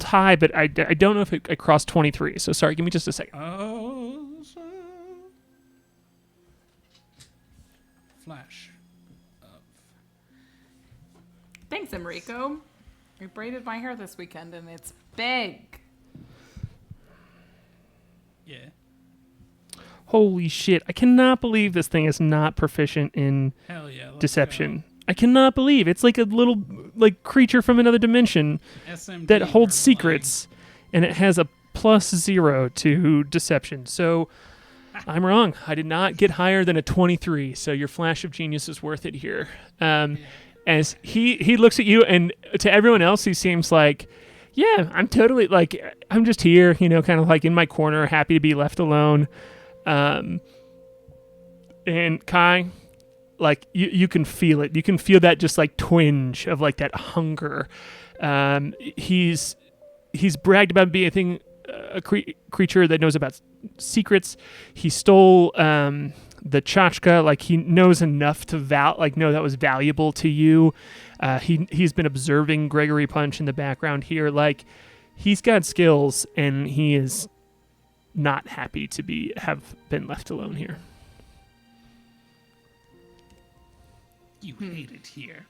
high, but I don't know if I crossed 23. So sorry, give me just a second. Oh. Flash. Thanks, Enrico. You braided my hair this weekend and it's big. Yeah. Holy shit! I cannot believe this thing is not proficient in Hell yeah. let's deception. I cannot believe it's like a little creature from another dimension go. SMD that holds for secrets, and it has a +0 to deception. So I'm wrong. I did not get higher than a 23. So your flash of genius is worth it here. As he looks at you, and to everyone else, he seems like, yeah, I'm totally I'm just here, kind of like in my corner, happy to be left alone. And K.A.I, you can feel it. You can feel that just twinge of that hunger. He's bragged about being a creature that knows about secrets. He stole the tchotchke. He knows enough to know that was valuable to you. He's been observing Gregory Punch in the background here. He's got skills, and he is not happy to have been left alone here. You hate it here.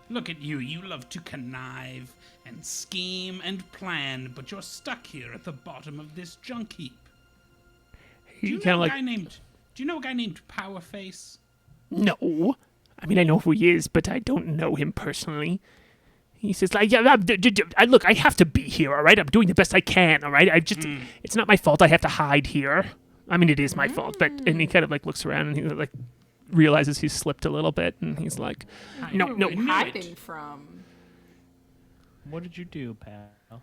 Look at you. You love to connive and scheme and plan, but you're stuck here at the bottom of this junk heap. Do He you kind know of a guy named Powerface? No. I mean, I know who he is, but I don't know him personally. He says, like, yeah, look, I have to be here, all right? I'm doing the best I can, all right? It's not my fault I have to hide here. I mean, it is my fault, but, and he kind of, like, looks around and he, like, realizes he's slipped a little bit, and he's like, no. Who are we hiding from? What did you do, pal?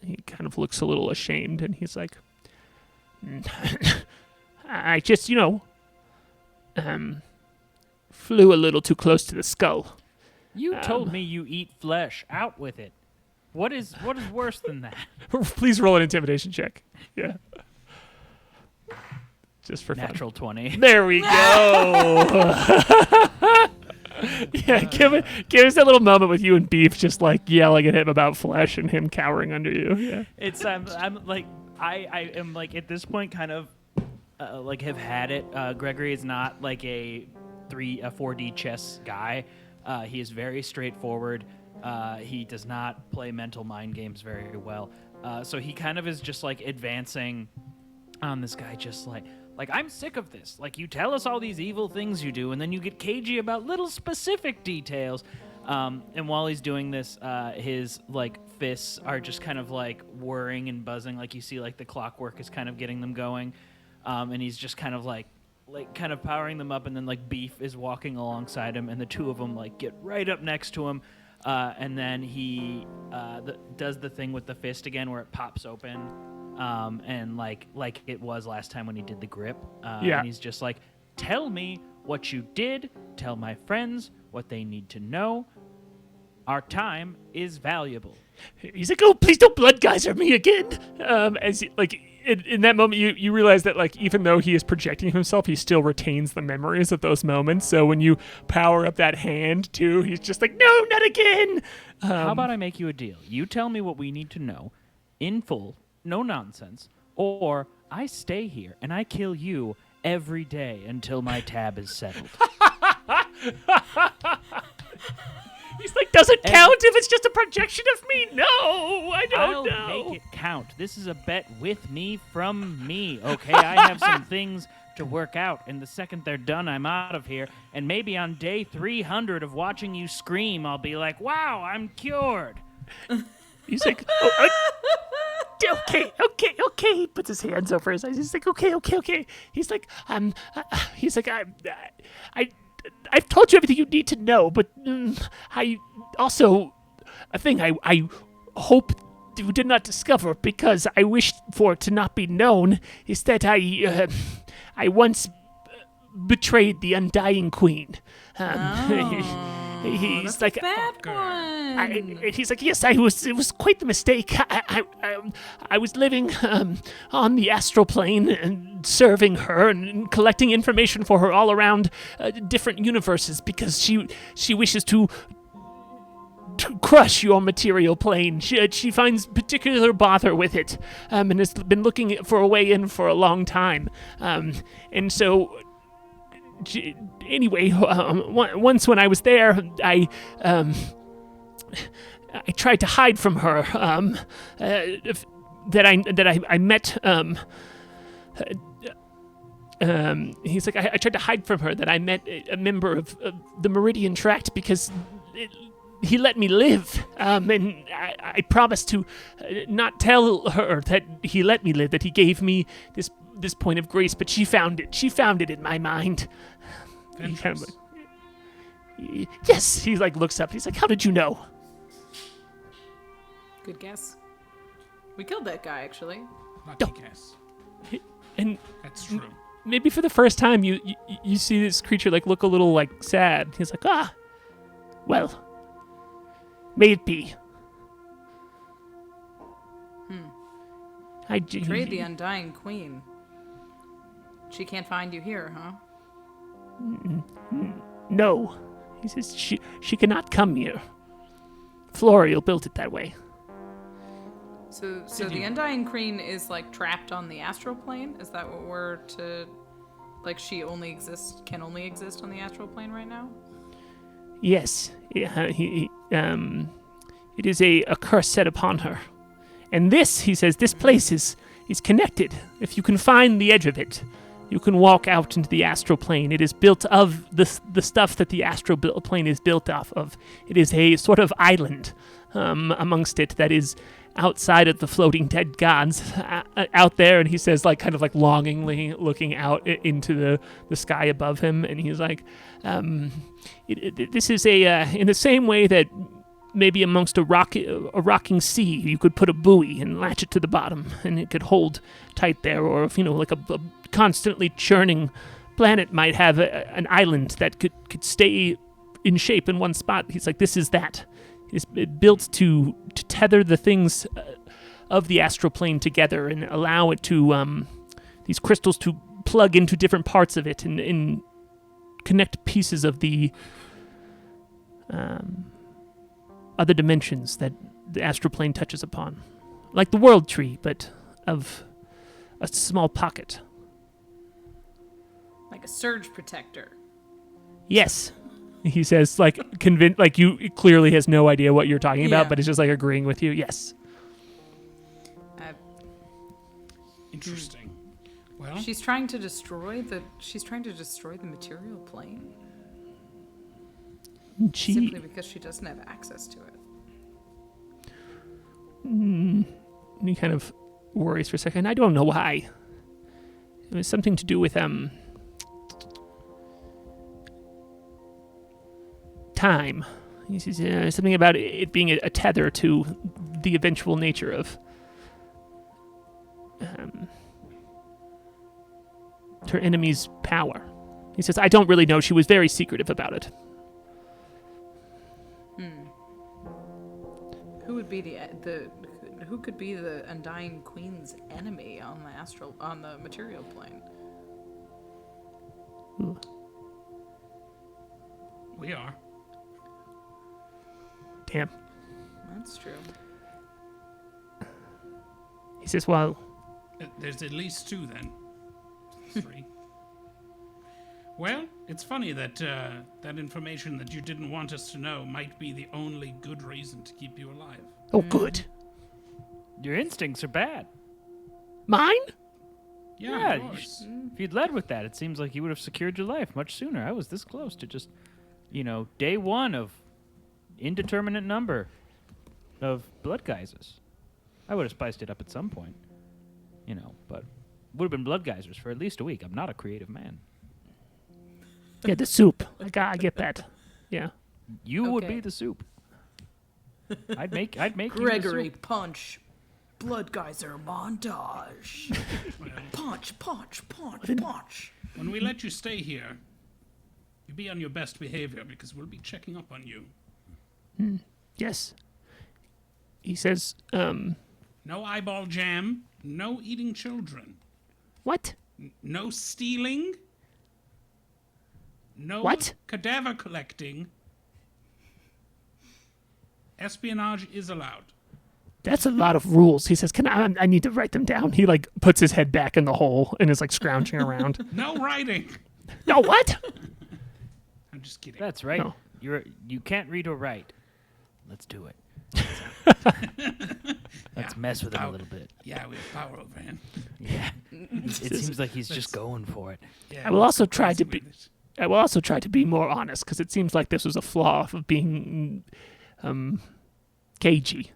He kind of looks a little ashamed, and he's like, I just, flew a little too close to the skull. You told me you eat flesh. Out with it. What is worse than that? Please roll an intimidation check. Yeah. Just for Natural fun. 20. There we go. Yeah, give us that little moment with you and Beef just like yelling at him about flesh and him cowering under you. Yeah. It's I'm like I am like at this point kind of like have had it. Gregory is not like a 4D chess guy. He is very straightforward. He does not play mental mind games very well. So he kind of is just like advancing on this guy, just like I'm sick of this. Like, you tell us all these evil things you do, and then you get cagey about little specific details. And while he's doing this, his like fists are just kind of like whirring and buzzing. Like you see, like the clockwork is kind of getting them going. And he's just kind of like kind of powering them up, and then like Beef is walking alongside him, and the two of them like get right up next to him. And then he does the thing with the fist again where it pops open. And like it was last time when he did the grip. And he's just like, tell me what you did. Tell my friends what they need to know. Our time is valuable. He's like, oh, please don't blood geyser me again. As like in that moment, you realize that like even though he is projecting himself, he still retains the memories of those moments. So when you power up that hand too, he's just like, no, not again. How about I make you a deal? You tell me what we need to know in full. No nonsense. Or I stay here and I kill you every day until my tab is settled. He's like, does it count if it's just a projection of me? No, I don't know. I'll make it count. This is a bet with me from me, okay? I have some things to work out, and the second they're done, I'm out of here. And maybe on day 300 of watching you scream, I'll be like, wow, I'm cured. He's like, okay. He puts his hands over his eyes. He's like, okay. He's like, I've told you everything you need to know, but I also, a thing I hope you did not discover because I wish for it to not be known is that I once betrayed the Undying Queen. He's that's like, a bad one. he's like, yes, it was quite the mistake. I was living on the astral plane and serving her and collecting information for her all around different universes because she wishes to crush your material plane. She finds particular bother with it and has been looking for a way in for a long time. And so... Anyway, once when I was there, I tried to hide from her that I met. He's like, I tried to hide from her that I met a member of the Meridian Tract because he let me live, and I promised to not tell her that he let me live, that he gave me this point of grace, but she found it in my mind. He kind of like, yes, he like looks up. He's like, how did you know? Good guess. We killed that guy, actually. Lucky guess. And That's true. maybe for the first time you see this creature like look a little like sad. He's like, well, may it be. Betrayed the Undying Queen. She can't find you here, huh? No. He says she cannot come here. Florial built it that way. So the Undying Queen is like trapped on the astral plane? Is that what we're to like she can only exist on the astral plane right now? Yes. It is a curse set upon her. And this, he says, this place is connected. If you can find the edge of it, You can walk out into the astral plane. It is built of the stuff that the astral plane is built off of. It is a sort of island amongst it that is outside of the floating dead gods out there. And he says, like, kind of like longingly looking out into the sky above him. And he's like, this is in the same way that maybe amongst a rocking sea, you could put a buoy and latch it to the bottom, and it could hold tight there. Or if, like a constantly churning planet might have an island that could stay in shape in one spot. He's like, this is that. It's built to tether the things of the astral plane together and allow it to these crystals to plug into different parts of it and connect pieces of the other dimensions that the astral plane touches upon, like the world tree, but of a small pocket. Like a surge protector. Yes. He says, like, convinced, like, you clearly has no idea what you're talking about, Yeah. but it's just like agreeing with you. Yes. Interesting. Well, She's trying to destroy the material plane simply because she doesn't have access to it. He kind of worries for a second. I don't know why. It was something to do with time. He says something about it being a tether to the eventual nature of her enemy's power. He says, I don't really know. She was very secretive about it. Who would be who could be the Undying Queen's enemy on the material plane? we are. Damn. That's true. He says, well, There's at least 2 then. 3. Well, it's funny that that information that you didn't want us to know might be the only good reason to keep you alive. oh, good. Your instincts are bad. Mine? Yeah, you of course. if you'd led with that, it seems like you would have secured your life much sooner. I was this close to just, day 1 of indeterminate number of blood geysers. I would have spiced it up at some point, but would have been blood geysers for at least a week. I'm not a creative man. Yeah, the soup. I get that. Yeah. You would Okay. be the soup. I'd make Gregory, you the soup. punch. Blood geyser montage. Punch, punch, punch, punch. When we let you stay here, you be on your best behavior because we'll be checking up on you. Yes. He says, No eyeball jam, no eating children, what? no stealing, no What? cadaver collecting. Espionage is allowed. That's a lot of rules. He says, I need to write them down. He, like, puts his head back in the hole and is, like, scrounging around. No writing. No, what? I'm just kidding. That's right. No. You can't read or write. Let's do it. Let's mess with him a little bit. Yeah, we have power over him. Yeah. It seems like he's just going for it. Yeah, I will also try let's to with be- it. I will also try to be more honest, because it seems like this was a flaw of being cagey.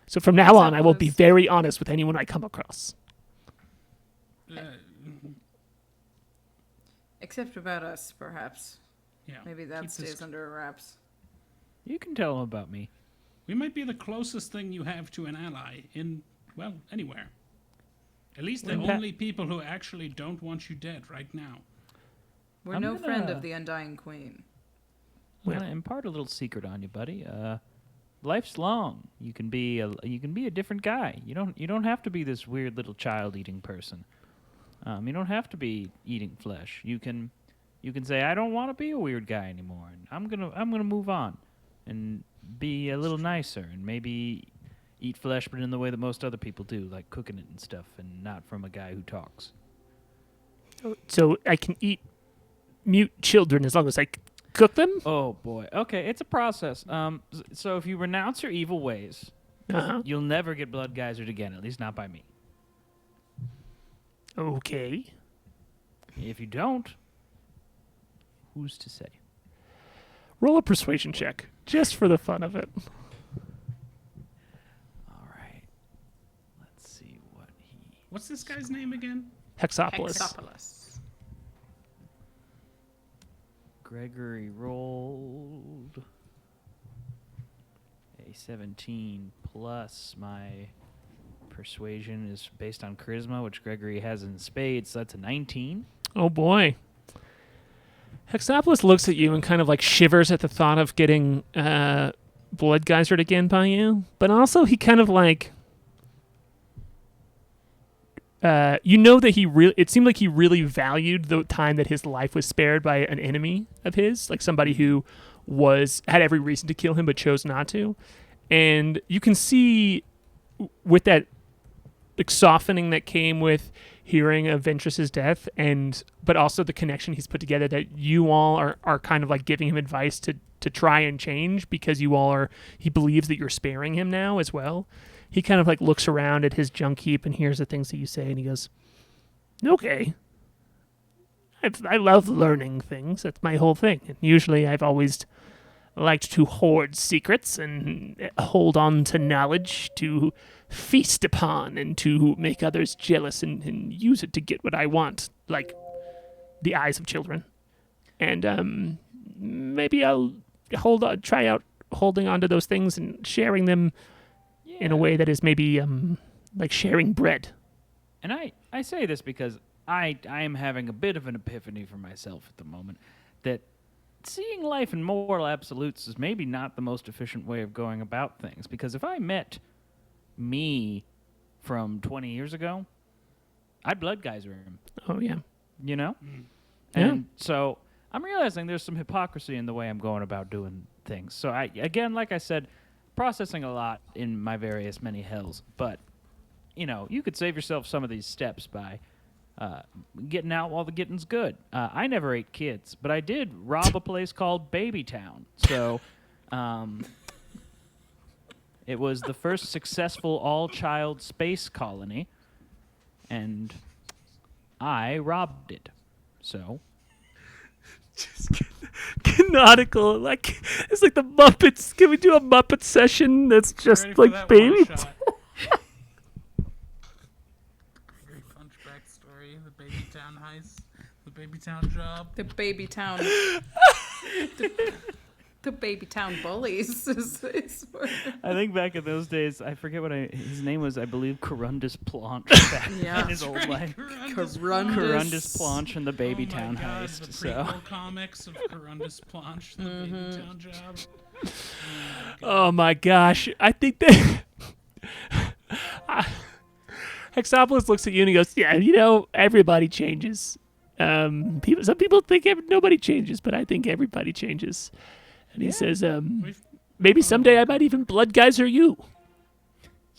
So from now on, I will be very honest with anyone I come across. Except about us, perhaps. Yeah, Maybe that keep this- stays under wraps. You can tell him about me. We might be the closest thing you have to an ally in, well, anywhere. At least the only people who actually don't want you dead right now. We're I'm no gonna- friend of the Undying Queen. I'm gonna impart a little secret on you, buddy. Life's long. You can be a different guy. You don't have to be this weird little child-eating person. You don't have to be eating flesh. You can say, I don't want to be a weird guy anymore, and I'm gonna move on and be a little nicer and maybe eat flesh, but in the way that most other people do, like cooking it and stuff, and not from a guy who talks. So I can eat mute children as long as I cook them? Oh boy. Okay, it's a process. So if you renounce your evil ways, Uh-huh. you'll never get blood geysered again. At least not by me. Okay. If you don't, who's to say? Roll a persuasion check, just for the fun of it. All right. Let's see what he... What's this guy's name again? Hexopolis. Hexopolis. Gregory rolled a 17 plus my persuasion is based on charisma, which Gregory has in spades, so that's a 19. Oh boy. Hexopolis looks at you and kind of like shivers at the thought of getting blood geysered again by you, but also he kind of like you know that it seemed like he really valued the time that his life was spared by an enemy of his, like somebody who had every reason to kill him but chose not to. And you can see with that like softening that came with hearing of Ventress's death, but also the connection he's put together, that you all are kind of like giving him advice to try and change, because he believes that you're sparing him now as well. He kind of like looks around at his junk heap and hears the things that you say, and he goes, okay. I love learning things. That's my whole thing. And usually I've always liked to hoard secrets and hold on to knowledge to feast upon and to make others jealous and use it to get what I want, like the eyes of children. And maybe I'll try out holding on to those things and sharing them in a way that is maybe like sharing bread. And I say this because I am having a bit of an epiphany for myself at the moment, that seeing life in moral absolutes is maybe not the most efficient way of going about things. Because if I met me from 20 years ago, I'd blood geyser him. Oh, yeah. You know? Yeah. And so I'm realizing there's some hypocrisy in the way I'm going about doing things. So again, like I said, processing a lot in my various many hells. But, you could save yourself some of these steps by getting out while the getting's good. I never ate kids, but I did rob a place called Babytown. So it was the first successful all-child space colony, and I robbed it. So... Just canonical, like it's like the Muppets. Can we do a Muppet session that's just Ready for like that baby? one-shot? Very fun backstory. The Babytown heist. The Babytown job. The Babytown. the Babytown bullies. I think back in those days, I forget what his name was. I believe Corundus Planche back Yeah. in his old life. Corundus Planche and the Babytown heist. The So prequel comics of Corundus Planche, the Babytown job. Oh my gosh! I think that Hexopolis looks at you and he goes, "Yeah, everybody changes. Some people think nobody changes, but I think everybody changes." And he says, maybe someday I might even blood geyser you.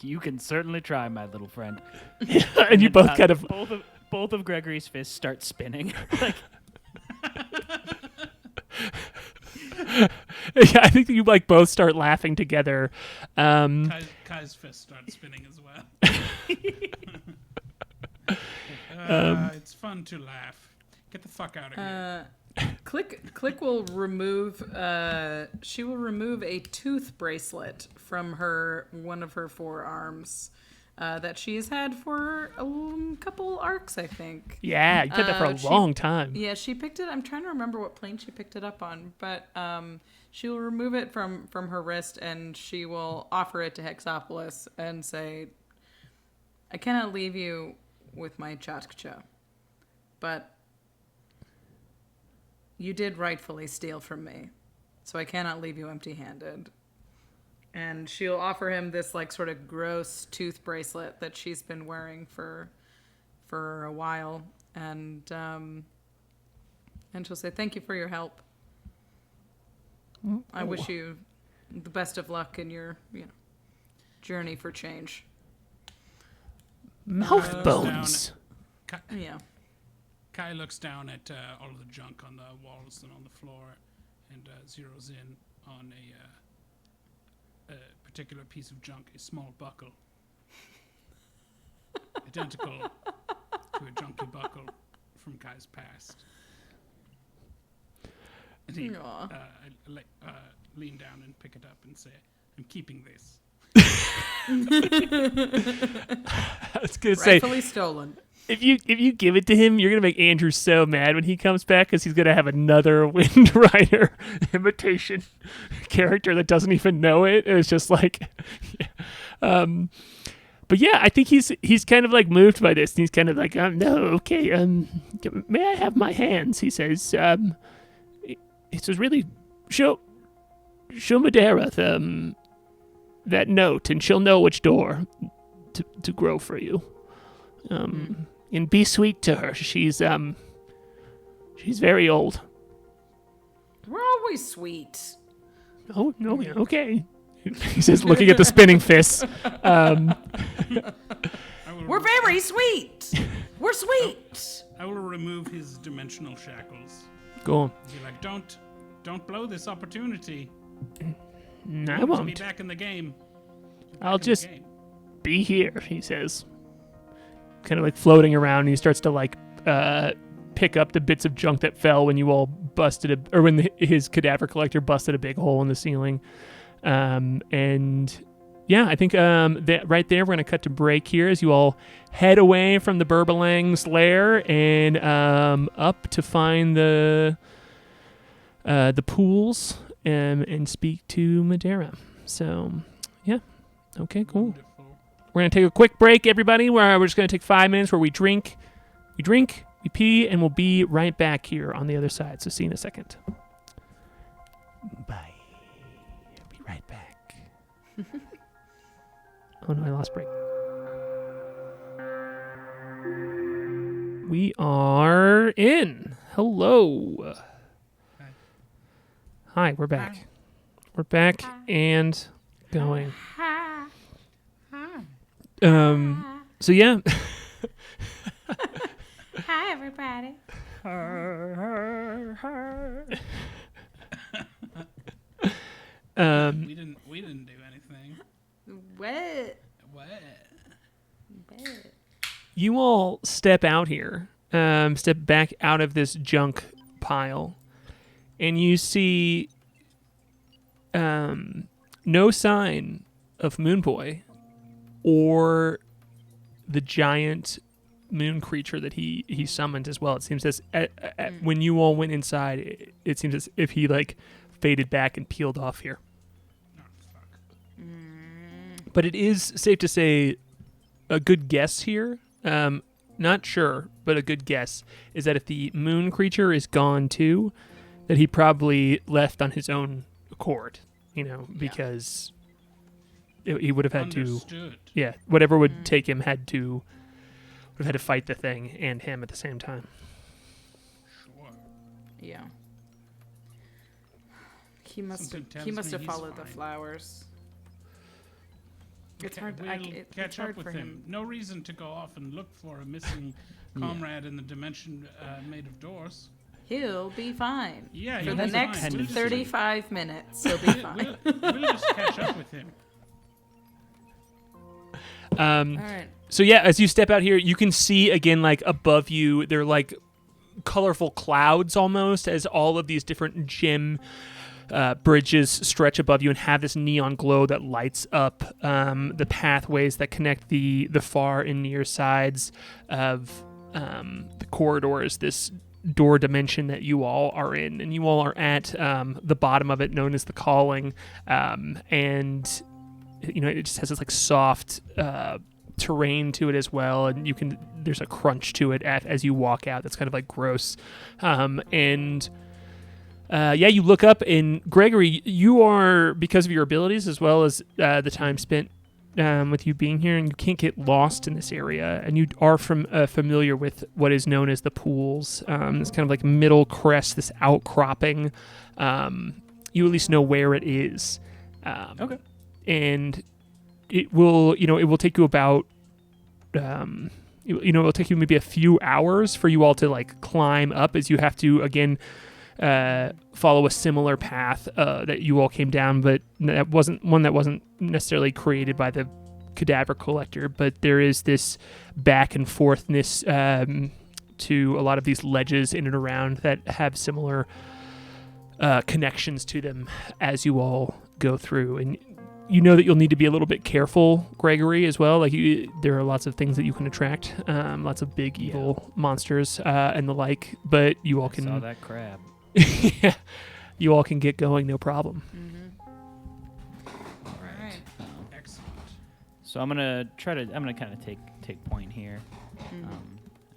you can certainly try, my little friend. And you both kind of... Both of Gregory's fists start spinning. Like, yeah, I think that you like both start laughing together. Kai's fist starts spinning as well. It's fun to laugh. Get the fuck out of here. Klik will remove. She will remove a tooth bracelet from one of her forearms that she has had for a couple arcs, I think. Yeah, you had that for a long time. Yeah, she picked it. I'm trying to remember what plane she picked it up on, but she will remove it from her wrist and she will offer it to Hexopolis and say, "I cannot leave you with my Chatkcha, but you did rightfully steal from me, so I cannot leave you empty-handed." And she'll offer him this like sort of gross tooth bracelet that she's been wearing for a while, and she'll say, "Thank you for your help. I wish you the best of luck in your journey for change." Mouth bones. Yeah. Kai looks down at all of the junk on the walls and on the floor and zeroes in on a particular piece of junk, a small buckle. Identical to a junky buckle from Kai's past. And he lean down and pick it up and say, "I'm keeping this." I was gonna say, Rightfully stolen. if you give it to him, you're gonna make Andrew so mad when he comes back because he's gonna have another Wind Rider imitation character that doesn't even know it. It's just like, but yeah, I think he's kind of like moved by this. And he's kind of like, no, okay, may I have my hands? He says, he says, really, show Madeira that note, and she'll know which door to grow for you. And be sweet to her. She's very old. We're always sweet. Oh no, okay. He says, looking at the spinning fists. We're very sweet. We're sweet. I will remove his dimensional shackles. Go on. Be like, don't blow this opportunity. No, I To be won't. back in the game. I'll just be here, he says. Kind of like floating around, and he starts to like pick up the bits of junk that fell when you all busted when his cadaver collector busted a big hole in the ceiling. And yeah, I think that right there we're gonna cut to break here as you all head away from the Burbalang's lair and up to find the pools and speak to Madeira. So yeah, okay, cool. Wonderful. We're going to take a quick break, everybody, where we're just going to take 5 minutes where we drink, we pee, and we'll be right back here on the other side. So see you in a second. Bye. I'll be right back. Oh, no, I lost break. We are in. Hello. Hi, we're back. Hi. We're back and going. So yeah. Hi, everybody. We didn't do anything. What? What? You all step out here, step back out of this junk pile, and you see no sign of Moonboy or the giant moon creature that he summoned as well. It seems as when you all went inside, it seems as if he like faded back and peeled off here. Oh, fuck. But it is safe to say a good guess here, not sure, but a good guess is that if the moon creature is gone too, that he probably left on his own accord, because he would have had Understood. to, whatever would take him would have had to fight the thing and him at the same time. Sure. Yeah. He must Something tells have me he's followed the fine. flowers. It's Okay, hard. we'll It's catch hard up with for him. No reason to go off and look for a missing comrade in the dimension made of doors. He'll be fine. Yeah, For he'll the be next fine. We'll just- 35 minutes, he'll be fine. We'll just catch up with him. All right. So yeah, as you step out here, you can see again, like above you, they're like colorful clouds almost, as all of these different gem bridges stretch above you and have this neon glow that lights up the pathways that connect the far and near sides of the corridors, this door dimension that you all are in. And you all are at the bottom of it, known as the Calling. And, it just has this like soft terrain to it as well. And there's a crunch to it as you walk out that's kind of like gross. You look up, and Gregory, you are, because of your abilities as well as the time spent with you being here, and you can't get lost in this area, and you are familiar with what is known as the pools. It's kind of like middle crest, this outcropping. You at least know where it is. Okay. And it will take you about it'll take you maybe a few hours for you all to like climb up, as you have to again follow a similar path that you all came down, but that wasn't necessarily created by the cadaver collector. But there is this back and forthness to a lot of these ledges in and around that have similar connections to them as you all go through. And you know that you'll need to be a little bit careful, Gregory, as well. Like there are lots of things that you can attract, lots of big evil monsters and the like. But you all can saw that crab. yeah, you all can get going, no problem. All right. Excellent. So I'm gonna kind of take point here, and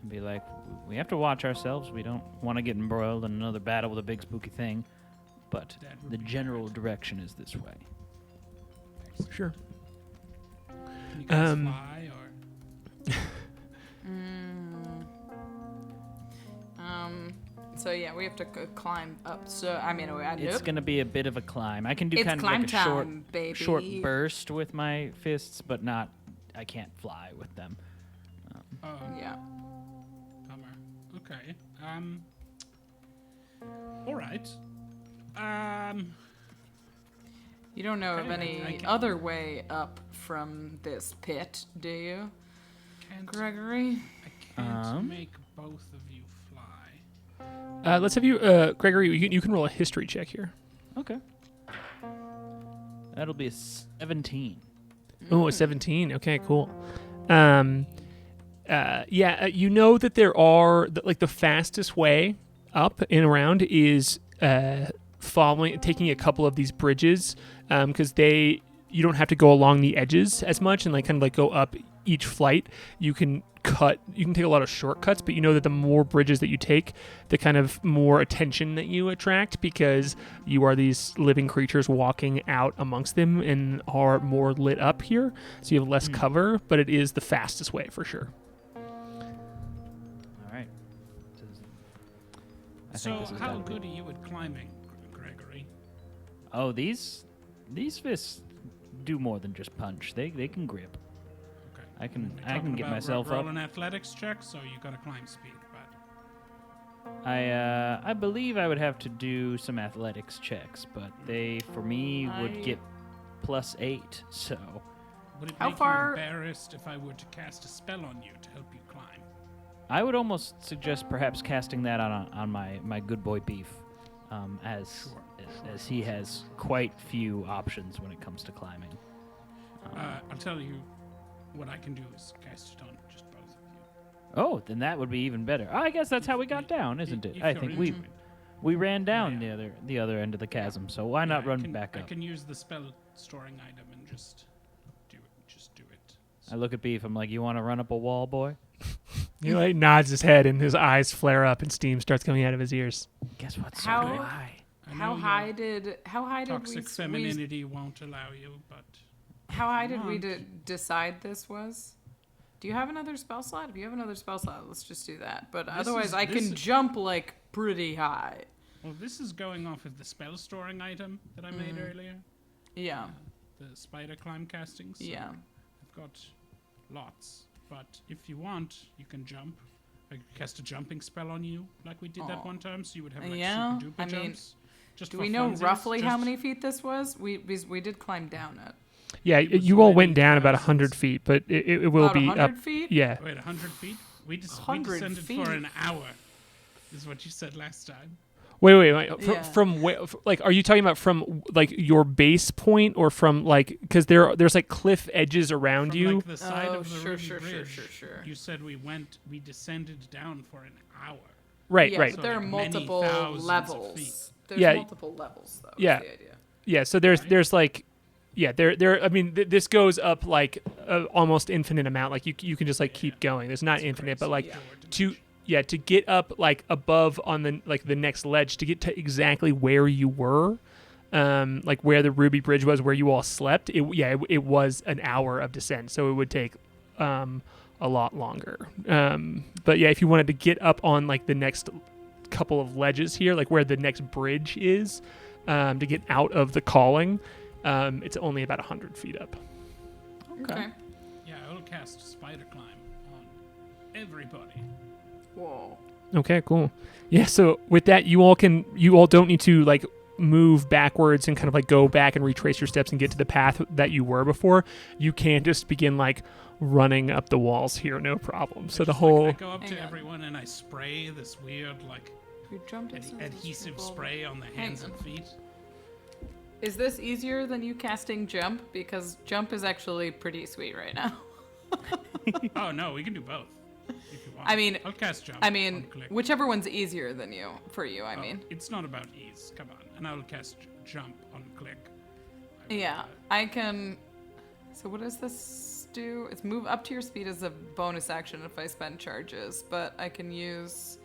be like, we have to watch ourselves. We don't want to get embroiled in another battle with a big spooky thing, but That would the be general direction is this way. Sure. Can you guys fly or? So yeah, we have to climb up. So I mean, It's gonna be a bit of a climb. I can do It's kind of climb like a short, time, baby. short burst with my fists, but not. I can't fly with them. Oh, Yeah. bummer. Okay. All right. You don't know of I any can- other way up from this pit, do you, Can't, Gregory? I can't Um, make both of you fly. Let's have you, Gregory. You can roll a history check here. Okay. That'll be a 17. Oh, a 17. Okay, cool. You know that there are the fastest way up and around is taking a couple of these bridges, because you don't have to go along the edges as much and kind of go up each flight. You can take a lot of shortcuts, but you know that the more bridges that you take, the kind of more attention that you attract, because you are these living creatures walking out amongst them and are more lit up here, so you have less cover, but it is the fastest way for sure. All right. I So, think this is how done. good are you at climbing, Gregory? Oh, these fists do more than just punch. They can grip. Okay. I can We're I can talking get about myself roll up. an athletics check, so you got to climb speed. But I believe I would have to do some athletics checks, but they for me would get +8. So would it How make far- you embarrassed if I were to cast a spell on you to help you climb? I would almost suggest perhaps casting that on my good boy Beef, as he has quite few options when it comes to climbing. I'll tell you what I can do is cast it on just both of you. Oh, then that would be even better. I guess that's how we got down, isn't it? If I you're think into it. we ran down Yeah. the other end of the chasm, so why not Yeah, run back I up? can use the spell storing item and just do it. I look at Beef. I'm like, you want to run up a wall, boy? He nods his head and his eyes flare up and steam starts coming out of his ears. Guess what? So How- do I. I How know high your did toxic we femininity won't allow you, but how high did we want. decide this was? Do you have another spell slot? If you have another spell slot, let's just do that. But This otherwise, is- I this can is- jump pretty high. well, this is going off of the spell storing item that I made earlier. Yeah, The spider climb casting. So yeah. I've got lots, but if you want, you can jump. I could cast a jumping spell on you, like we did that Aw. one time, so you would have Yeah, super duper I mean, jumps. Just Do for we know funsies, roughly how just- many feet this was? We did climb down it. Yeah, was you all many went down about thousands. 100 feet, but it will About be 100 up. feet? Yeah. Wait, 100 feet? We 100 descended feet? for an hour. Is what you said last time. Wait. Yeah. From where? Are you talking about from your base point, or from because there's cliff edges around From you? like the side Oh, of the sure, Ruby sure, Bridge, sure. You said we descended down for an hour. Right, Yeah, right. but there are So, like, many multiple thousands of levels. feet. There's Yeah. multiple levels, though. is Yeah. the idea. Yeah, so there's there. I mean, this goes up almost infinite amount. You can just keep going. There's not infinite, but to get up above on the next ledge, to get to exactly where you were, where the Ruby Bridge was, where you all slept. It was an hour of descent, so it would take a lot longer. But yeah, if you wanted to get up on the next couple of ledges here, where the next bridge is, to get out of the calling, it's only about 100 feet up. Okay. Yeah, I'll cast spider climb on everybody. Whoa. Okay, cool. Yeah, so with that, you all don't need to move backwards and kind of like go back and retrace your steps and get to the path that you were before, you can just begin like running up the walls here, no problem. So the whole I go up to everyone and I spray this weird like adhesive spray on the hands and feet. Is this easier than you casting jump? Because jump is actually pretty sweet right now. Oh no, we can do both. If you want. I mean, I'll cast jump. I on mean, Klik. whichever one's easier than you, for you, I mean. It's not about ease. Come on, and I will cast jump on Klik. Yeah, I can. So what does this do? It's move up to your speed as a bonus action if I spend charges, but I can use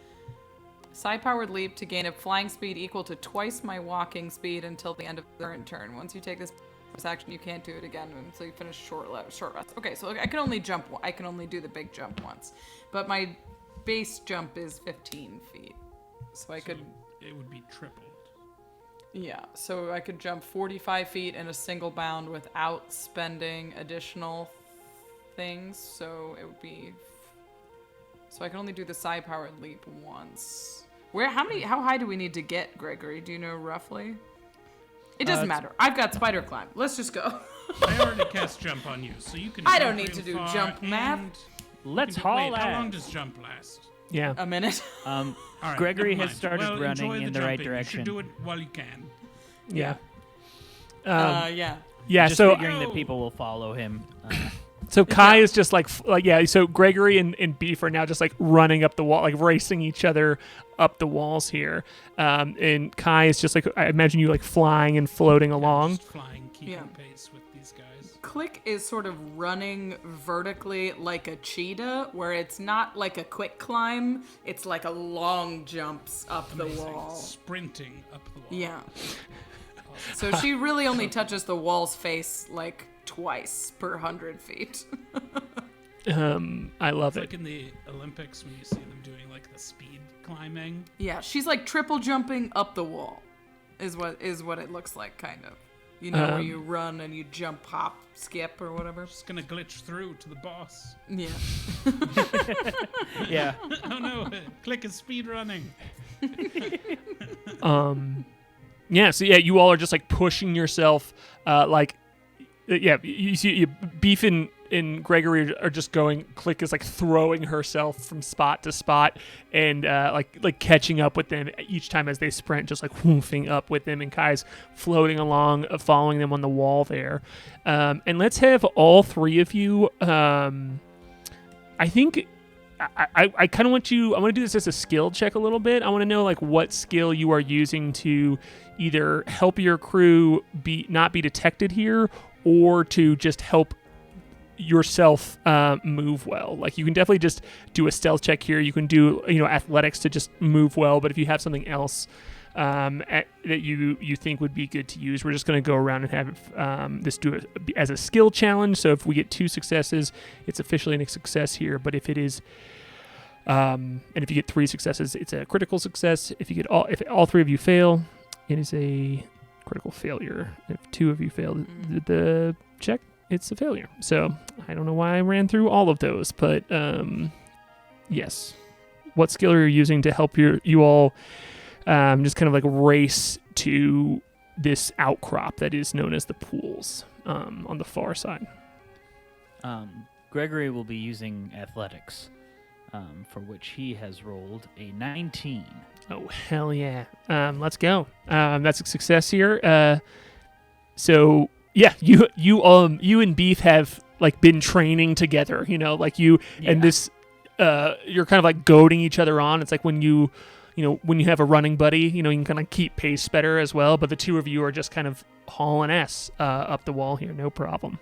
Psi-powered leap to gain a flying speed equal to twice my walking speed until the end of the current turn. Once you take this bonus action, you can't do it again until you finish short rest. Okay, so I can only jump. I can only do the big jump once, but my base jump is 15 feet, so I could. It would be tripled. Yeah, so I could jump 45 feet in a single bound without spending additional things. So it would be. So I can only do the Psi-powered leap once. How high do we need to get, Gregory? Do you know roughly? It doesn't matter. I've got spider climb. Let's just go. I already cast jump on you, so you can. I don't jump need to real do far jump math. and Let's you can haul wait, How ass. long does jump last? yeah. A minute. All right, Gregory never has mind. started Well, running enjoy in the right jumping. direction. You should do it while you can. Yeah. Yeah. Yeah, Just so figuring that people will follow him. so Kai is just like yeah, so Gregory and Beef are now just like running up the wall, like racing each other up the walls here. And Kai is just like, I imagine you like flying and floating along. Just flying, keeping Yeah. pace with these guys. Klik is sort of running vertically like a cheetah, where it's not like a quick climb, it's like a long jumps up the Amazing. wall. Sprinting up the wall. Yeah. So she really only touches the wall's face like twice per 100 feet. I love It's it. like in the Olympics when you see them doing like the speed climbing. Yeah, she's like triple jumping up the wall, is what it looks like, kind of. You know, where you run and you jump, hop, skip, or whatever. Just gonna glitch through to the boss. Yeah. Yeah. Oh no, Klik is speed running. Yeah, so yeah, you all are just like pushing yourself, you see Beef and Gregory are just going. Klik is like throwing herself from spot to spot and like catching up with them each time as they sprint, just like woofing up with them, and Kai's floating along, following them on the wall there. And let's have all three of you. I think. I kind of want to do this as a skill check a little bit. I want to know like what skill you are using to either help your crew not be detected here, or to just help yourself move well. Like you can definitely just do a stealth check here. You can do athletics to just move well. But if you have something else that you think would be good to use, we're just going to go around and have this do it as a skill challenge. So if we get 2 successes, it's officially a success here. But if it is, and if you get 3 successes, it's a critical success. If all 3 of you fail, it is a critical failure. If 2 of you fail the check, it's a failure. So I don't know why I ran through all of those, but yes. What skill are you using to help you all just kind of like race to this outcrop that is known as the pools on the far side? Gregory will be using athletics, for which he has rolled a 19. Oh, hell yeah. Let's go. That's a success here. So yeah, you and Beef have like been training together, and this you're kind of like goading each other on. It's like when you have a running buddy, you can kind of keep pace better as well. But the 2 of you are just kind of hauling ass up the wall here, no problem.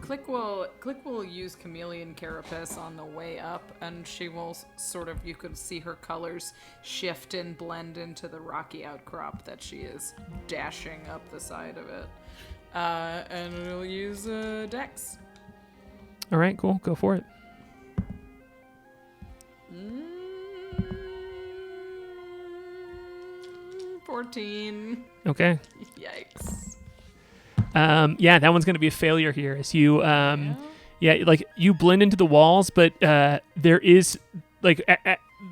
Klik will use Chameleon Carapace on the way up, and she will you can see her colors shift and blend into the rocky outcrop that she is dashing up the side of it. And we'll use Dex. All right, cool. Go for it. 14. Okay. Yikes. Yeah, that one's going to be a failure here. As you, like you blend into the walls, but there is like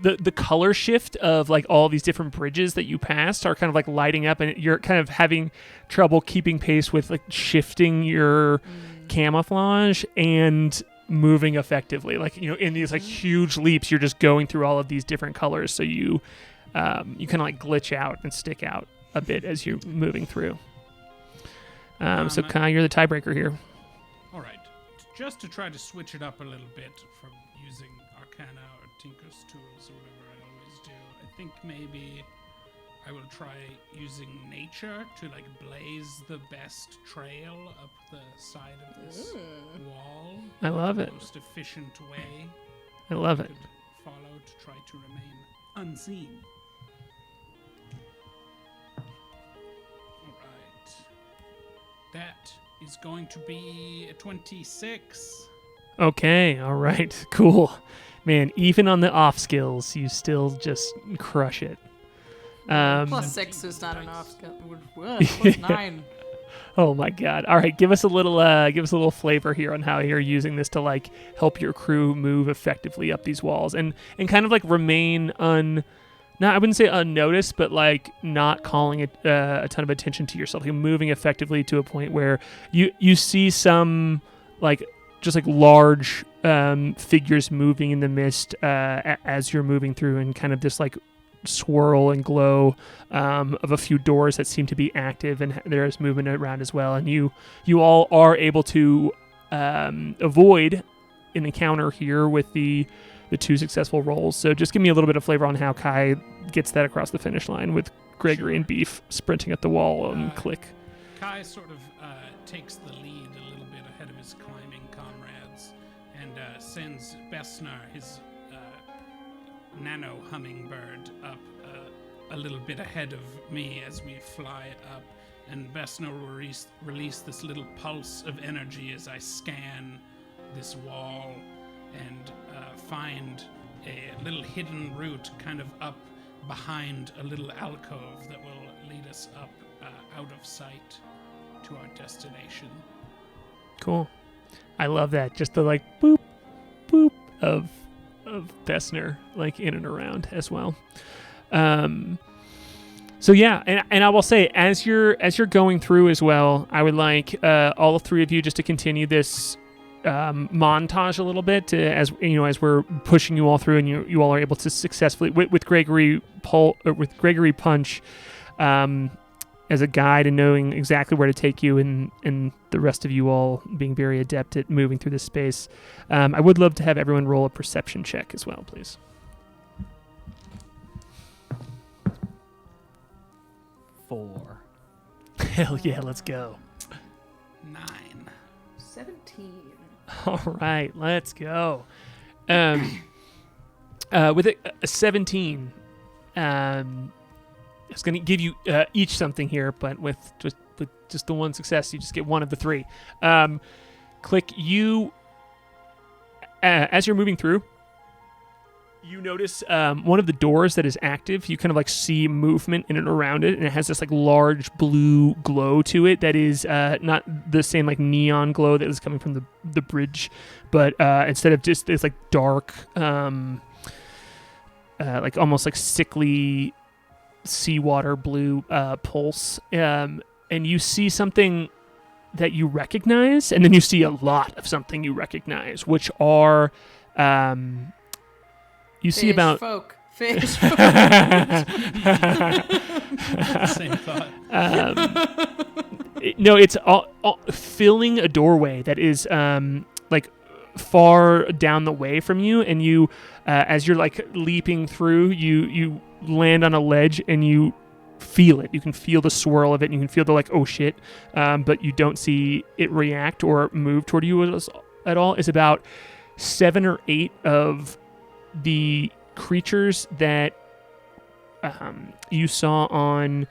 the color shift of like all these different bridges that you passed are kind of like lighting up, and you're kind of having trouble keeping pace with like shifting your camouflage and moving effectively. Like, you know, in these like huge leaps, you're just going through all of these different colors, so you kind of like glitch out and stick out a bit as you're moving through. So Kai, you're the tiebreaker here. All right. Just to try to switch it up a little bit from using Arcana or Tinker's Tools or whatever I always do, I think maybe I will try using nature to like blaze the best trail up the side of this wall. I love it. The most efficient way I love I it. could follow to try to remain unseen. All right. That is going to be a 26. Okay, all right, cool. Man, even on the off skills, you still just crush it. Plus 6 is not an off skill. Plus 9. Oh my god. All right, give us a little flavor here on how you're using this to like help your crew move effectively up these walls and kind of like remain I wouldn't say unnoticed, but like not calling it a ton of attention to yourself. You're moving effectively to a point where you see some like just like large figures moving in the mist as you're moving through, and kind of this like swirl and glow of a few doors that seem to be active, and there's movement around as well. And you all are able to avoid an encounter here with the 2 successful rolls. So just give me a little bit of flavor on how Kai gets that across the finish line with Gregory and Beef sprinting at the wall and Klik. Kai sort of takes the lead a little bit ahead of his climbing comrades and sends Bessner, his nano hummingbird, up a little bit ahead of me as we fly up. And Bessner will release this little pulse of energy as I scan this wall and find a little hidden route kind of up behind a little alcove that will lead us up out of sight to our destination. Cool. I love that. Just the like boop, boop of Bessner like in and around as well. So yeah, and I will say as you're going through as well, I would like all 3 of you just to continue this montage a little bit as you know, as we're pushing you all through, and you all are able to successfully with Gregory Punch as a guide and knowing exactly where to take you, and the rest of you all being very adept at moving through this space. I would love to have everyone roll a perception check as well, please. 4. Hell yeah, let's go. 9. 17. All right, let's go. With a 17, it's going to give you each something here, but with just the one success, you just get one of the 3. Klik, you, as you're moving through, you notice one of the doors that is active. You kind of like see movement in and around it, and it has this like large blue glow to it that is not the same like neon glow that is coming from the bridge, but instead of just this like dark, like almost like sickly seawater blue pulse, and you see something that you recognize, and then you see a lot of something you recognize, which are you see Fish about folk. Fish folk. Same thought. No, it's all filling a doorway that is like far down the way from you, and you as you're like leaping through, you land on a ledge and you feel it. You can feel the swirl of it, and you can feel the like, oh shit, but you don't see it react or move toward you at all. It's about 7 or 8 of the creatures that you saw on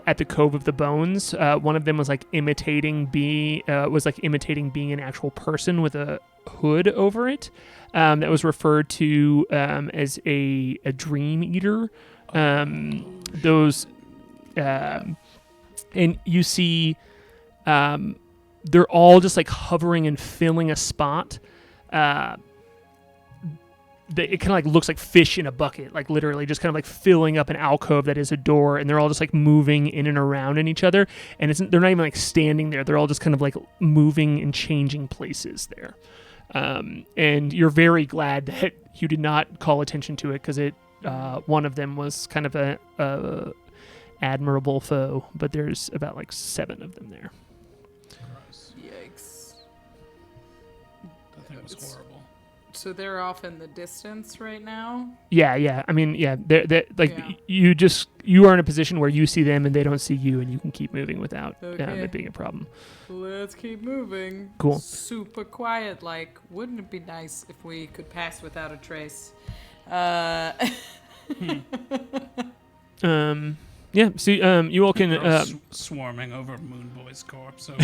at the Cove of the Bones. One of them was like imitating being an actual person with a hood over it. That was referred to as a dream eater. Those and you see they're all just like hovering and filling a spot. it kind of like looks like fish in a bucket, like literally just kind of like filling up an alcove that is a door, and they're all just like moving in and around in each other, and they're not even like standing there. They're all just kind of like moving and changing places there. And you're very glad that you did not call attention to it, because one of them was kind of a admirable foe, but there's about like 7 of them there. Gross. Yikes. That thing was horrible. So they're off in the distance right now? Yeah. I mean, yeah, they're like Yeah. you are in a position where you see them and they don't see you, and you can keep moving without it being a problem. Let's keep moving. Cool. Super quiet, like, wouldn't it be nice if we could pass without a trace? Yeah, so you all can Swarming over Moonboy's corpse. Over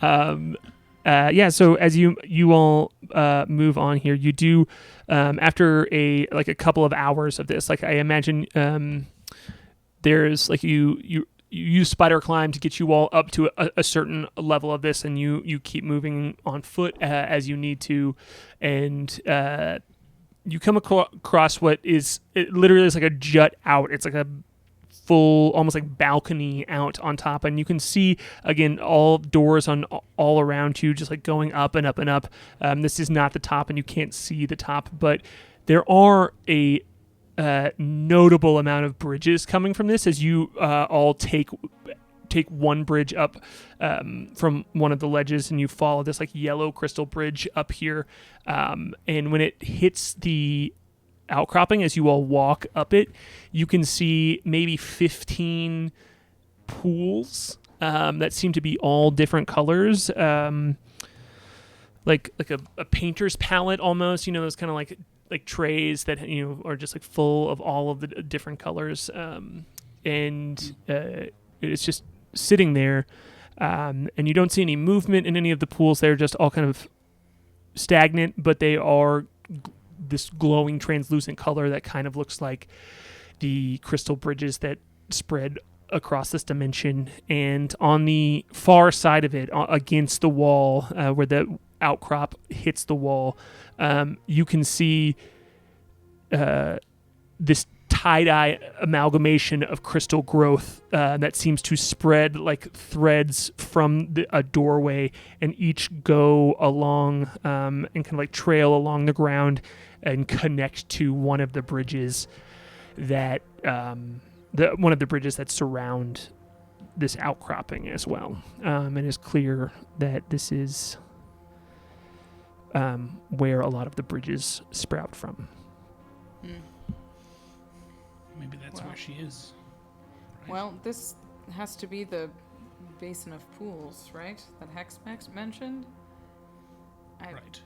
there. yeah, so as you all move on here, you do after a couple of hours of this, like I imagine there's like you use spider climb to get you all up to a certain level of this, and you keep moving on foot as you need to, and you come across what is, it literally is like a jut out. It's like a full, almost like balcony out on top, and you can see again all doors on all around you, just like going up and up and up. This is not the top, and you can't see the top, but there are a notable amount of bridges coming from this as you all take one bridge up from one of the ledges, and you follow this like yellow crystal bridge up here, and when it hits the outcropping, as you all walk up it, you can see maybe 15 pools that seem to be all different colors, like a painter's palette almost, those kind of like trays that are just like full of all of the different colors, and it's just sitting there, and you don't see any movement in any of the pools. They're just all kind of stagnant, but they are this glowing translucent color that kind of looks like the crystal bridges that spread across this dimension. And on the far side of it, against the wall, where the outcrop hits the wall, you can see this tie-dye amalgamation of crystal growth that seems to spread like threads from a doorway, and each go along and kind of like trail along the ground and connect to one of the bridges that one of the bridges that surround this outcropping as well. And it's clear that this is where a lot of the bridges sprout from. Maybe that's where she is. Right? Well, this has to be the basin of pools, right? That Hexmax mentioned? Right.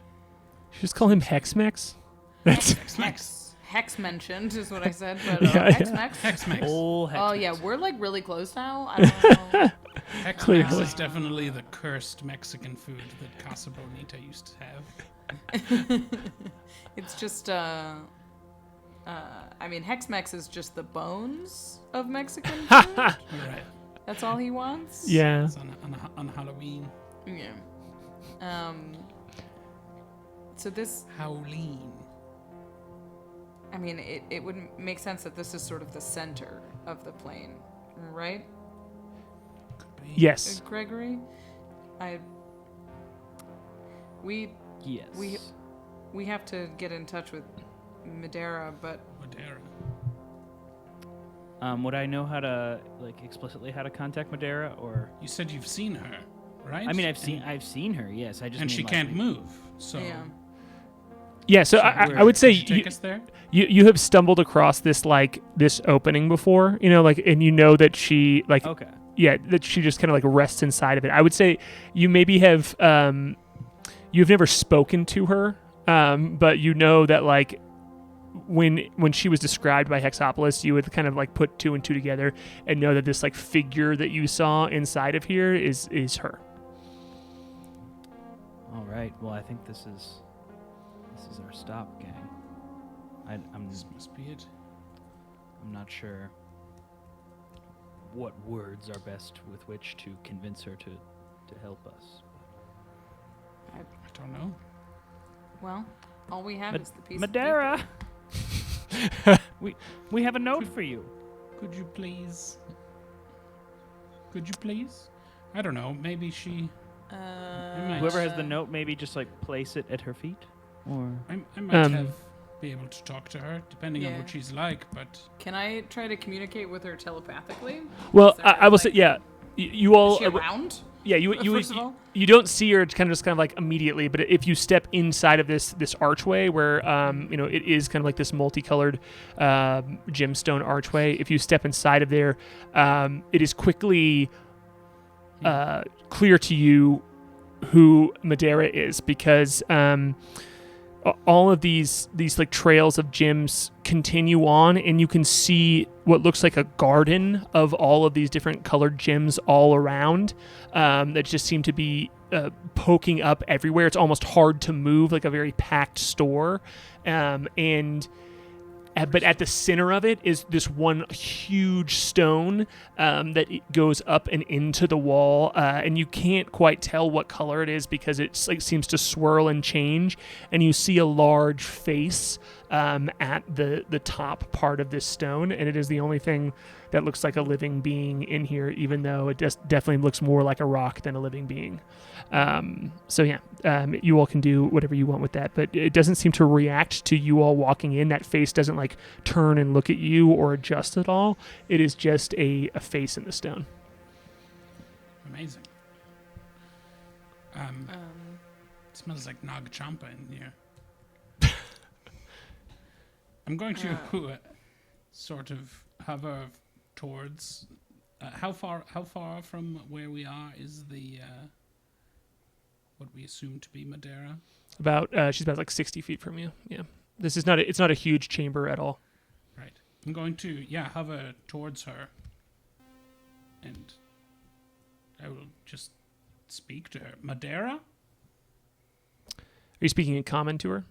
You just call him Hexmax? Hex mentioned is what I said, but Yeah. Hexmax? Oh, yeah, we're like really close now. I don't know. Hex is definitely the cursed Mexican food that Casa Bonita used to have. It's just, I mean, Hexmax is just the bones of Mexican food. Right. That's all he wants? Yeah. It's on Halloween. Yeah. So this, Howleen. I mean, it would make sense that this is sort of the center of the plane, right? Could be. Yes. Gregory? Yes. We have to get in touch with Madeira, but Madeira. Would I know how to explicitly how to contact Madeira, or? You said you've seen her, right? I mean, I've seen her. Yes, I just. And mean, she can't move. So. yeah. Yeah, so I would say Did you take us there? you have stumbled across this this opening before, and you know that she Okay. yeah, that she just kind of rests inside of it. I would say you maybe have you've never spoken to her, but you know that when she was described by Hexopolis, you would kind of put 2 and 2 together and know that this figure that you saw inside of here is her. All right. Well, I think this is our stop, gang. This must be it. I'm not sure what words are best with which to convince her to help us. I don't know. Well, all we have is the piece Madeira. of we have a note for you. Could you please? I don't know. Maybe she. paper. Whoever has the note, maybe just like place it at her feet, or I might be able to talk to her, depending on Yeah. what she's like. But Can I try to communicate with her telepathically? Well, Is there, I will say, yeah. You all. Is she around? Yeah, you First of all? you don't see her kind of like immediately, but if you step inside of this archway where it is kind of like this multicolored gemstone archway, if you step inside of there, it is quickly clear to you who Madeira is, because all of these like trails of gems continue on, and you can see what looks like a garden of all of these different colored gems all around that just seem to be poking up everywhere. It's almost hard to move, like a very packed store, but at the center of it is this one huge stone that goes up and into the wall, and you can't quite tell what color it is because it like seems to swirl and change. And you see a large face at the top part of this stone, and it is the only thing that looks like a living being in here, even though it definitely looks more like a rock than a living being. You all can do whatever you want with that, but it doesn't seem to react to you all walking in. That face doesn't like turn and look at you or adjust at all. It is just a face in the stone. amazing. It smells like Nag Champa in here. I'm going to sort of hover towards. How far from where we are is the what we assume to be Madeira? She's about like 60 feet from you. Yeah, it's not a huge chamber at all. Right. I'm going to hover towards her, and I will just speak to her. Madeira? Are you speaking in common to her?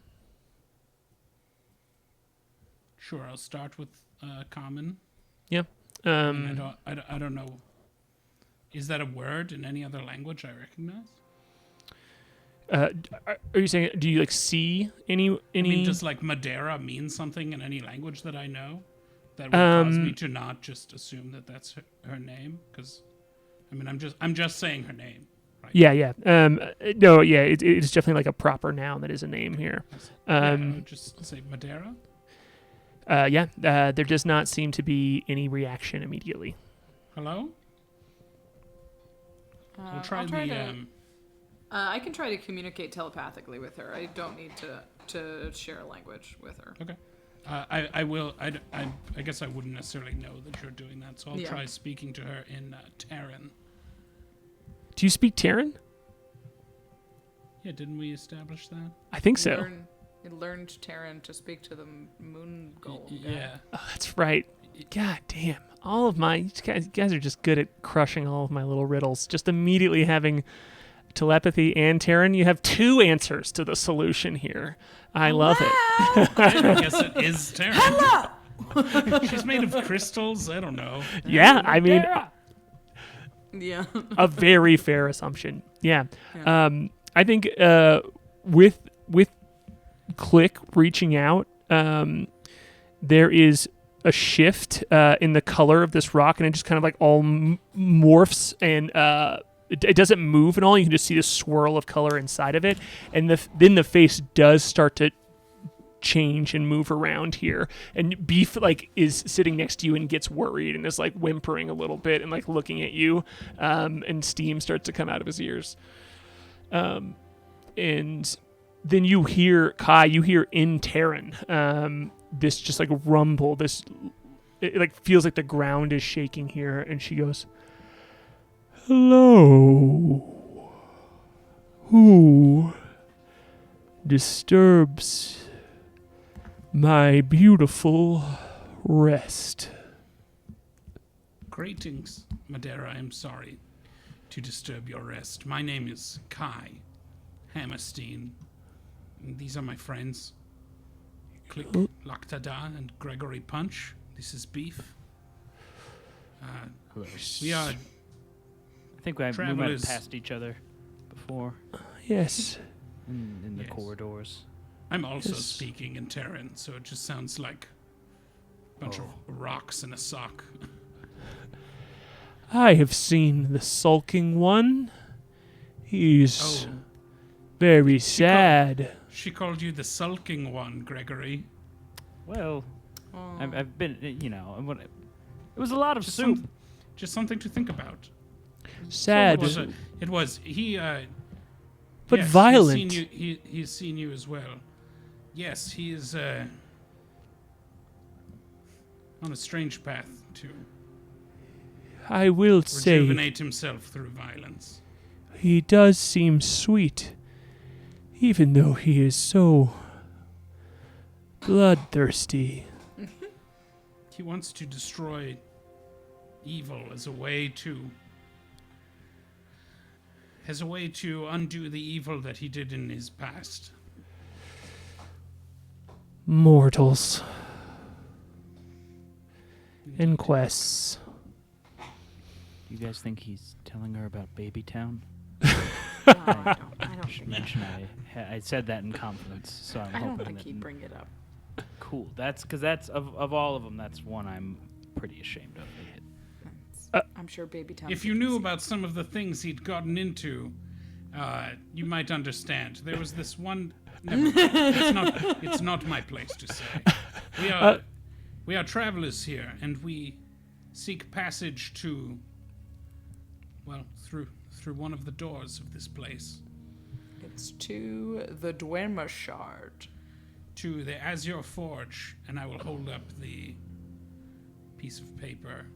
Sure, I'll start with common. Yeah. I don't know. Is that a word in any other language I recognize? Are you saying, do you like see any? I mean, does like Madeira mean something in any language that I know that would cause me to not just assume that that's her name? Because I mean, I'm just saying her name. Right? Yeah. No, yeah, it's definitely like a proper noun that is a name here. I would just say Madeira. There does not seem to be any reaction immediately. Hello? We'll try I can try to communicate telepathically with her. I don't need to share a language with her. Okay. I will. I guess I wouldn't necessarily know that you're doing that, so I'll try speaking to her in Terran. Do you speak Terran? Yeah, didn't we establish that? I think so. I learned Terran to speak to the moon golem guy. Yeah. Oh, that's right. God damn. All of you guys are just good at crushing all of my little riddles. Just immediately having telepathy and Terran. You have two answers to the solution here. I love it. I guess it is Terran. Hello! She's made of crystals. I don't know. Yeah, I mean, Yeah. a very fair assumption. Yeah. I think with Klik reaching out, there is a shift in the color of this rock, and it just kind of like all morphs, and it doesn't move at all. You can just see the swirl of color inside of it, and then the face does start to change and move around here, and Beef like is sitting next to you and gets worried and is like whimpering a little bit and like looking at you, and steam starts to come out of his ears, and then you hear K.A.I, you hear in Terran, this just like rumble, it like feels like the ground is shaking here, and she goes, "Hello, who disturbs my beautiful rest?" Greetings, Madeira. I'm sorry to disturb your rest. My name is K.A.I Hammerstein. And these are my friends, Klik, Laktada, and Gregory Punch. This is Beef. We are I think we might have travelers. passed each other before Yes. in the Yes. corridors. I'm also speaking in Terran, so it just sounds like a bunch of rocks in a sock. I have seen the sulking one. He's very sad. She called you the sulking one, Gregory. Well, I've been, you know, it was a lot of soup. Just something to think about. Sad. It was. He, but yes, violent. He's seen you as well. Yes, he is on a strange path to I will say rejuvenate himself through violence. he does seem sweet, even though he is so bloodthirsty. He wants to destroy evil as a way to undo the evil that he did in his past. Mortals. Inquests. Do you guys think he's telling her about Baby Town? I don't think. Mention I said that in confidence, so I'm I hoping don't think that he'd bring it up. Cool. That's because that's of all of them, that's one I'm pretty ashamed of. I'm sure Baby Town. If you knew about some of the things he'd gotten into, you might understand. There was this one. Never, it's not my place to say. We are travelers here, and we seek passage to, well, through one of the doors of this place. It's to the Dwemer Shard. To the Azure Forge, and I will hold up the piece of paper.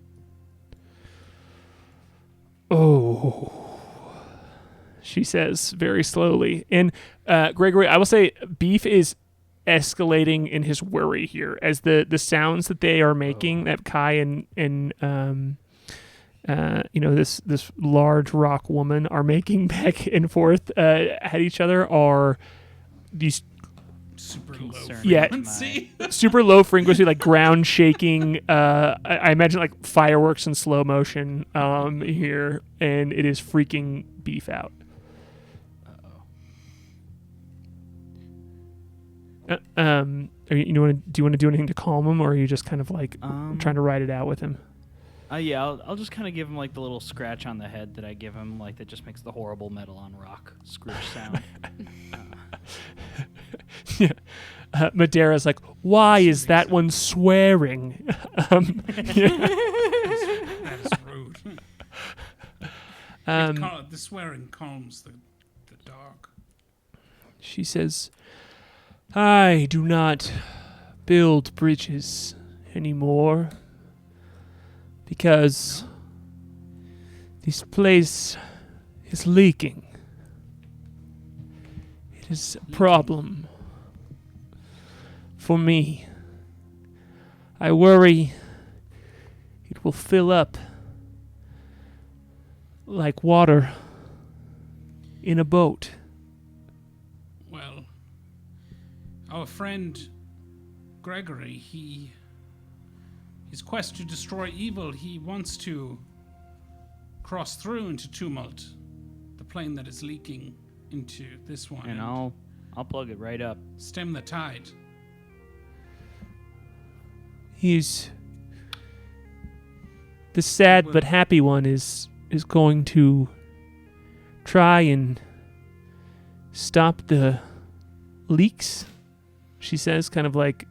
Oh, she says very slowly. And Gregory, I will say Beef is escalating in his worry here as the sounds that they are making, that K.A.I and this large rock woman are making back and forth at each other are these Super low Yeah. frequency. super low frequency, like ground shaking. I imagine like fireworks in slow motion here, and it is freaking Beef out. Do you want to do anything to calm him, or are you just kind of like trying to ride it out with him? Yeah, I'll just kind of give him like the little scratch on the head that I give him, like that just makes the horrible metal on rock screech sound. Yeah. Madera's like, why is that one swearing? That is rude. The swearing calms the dog. She says, I do not build bridges anymore because this place is leaking. It is a problem for me. I worry it will fill up like water in a boat. Well, our friend Gregory, his quest to destroy evil, he wants to cross through into Tumult, the plane that is leaking into this one, And I'll plug it right up. stem the tide. He's the sad but happy one is going to try and stop the leaks, she says, kind of like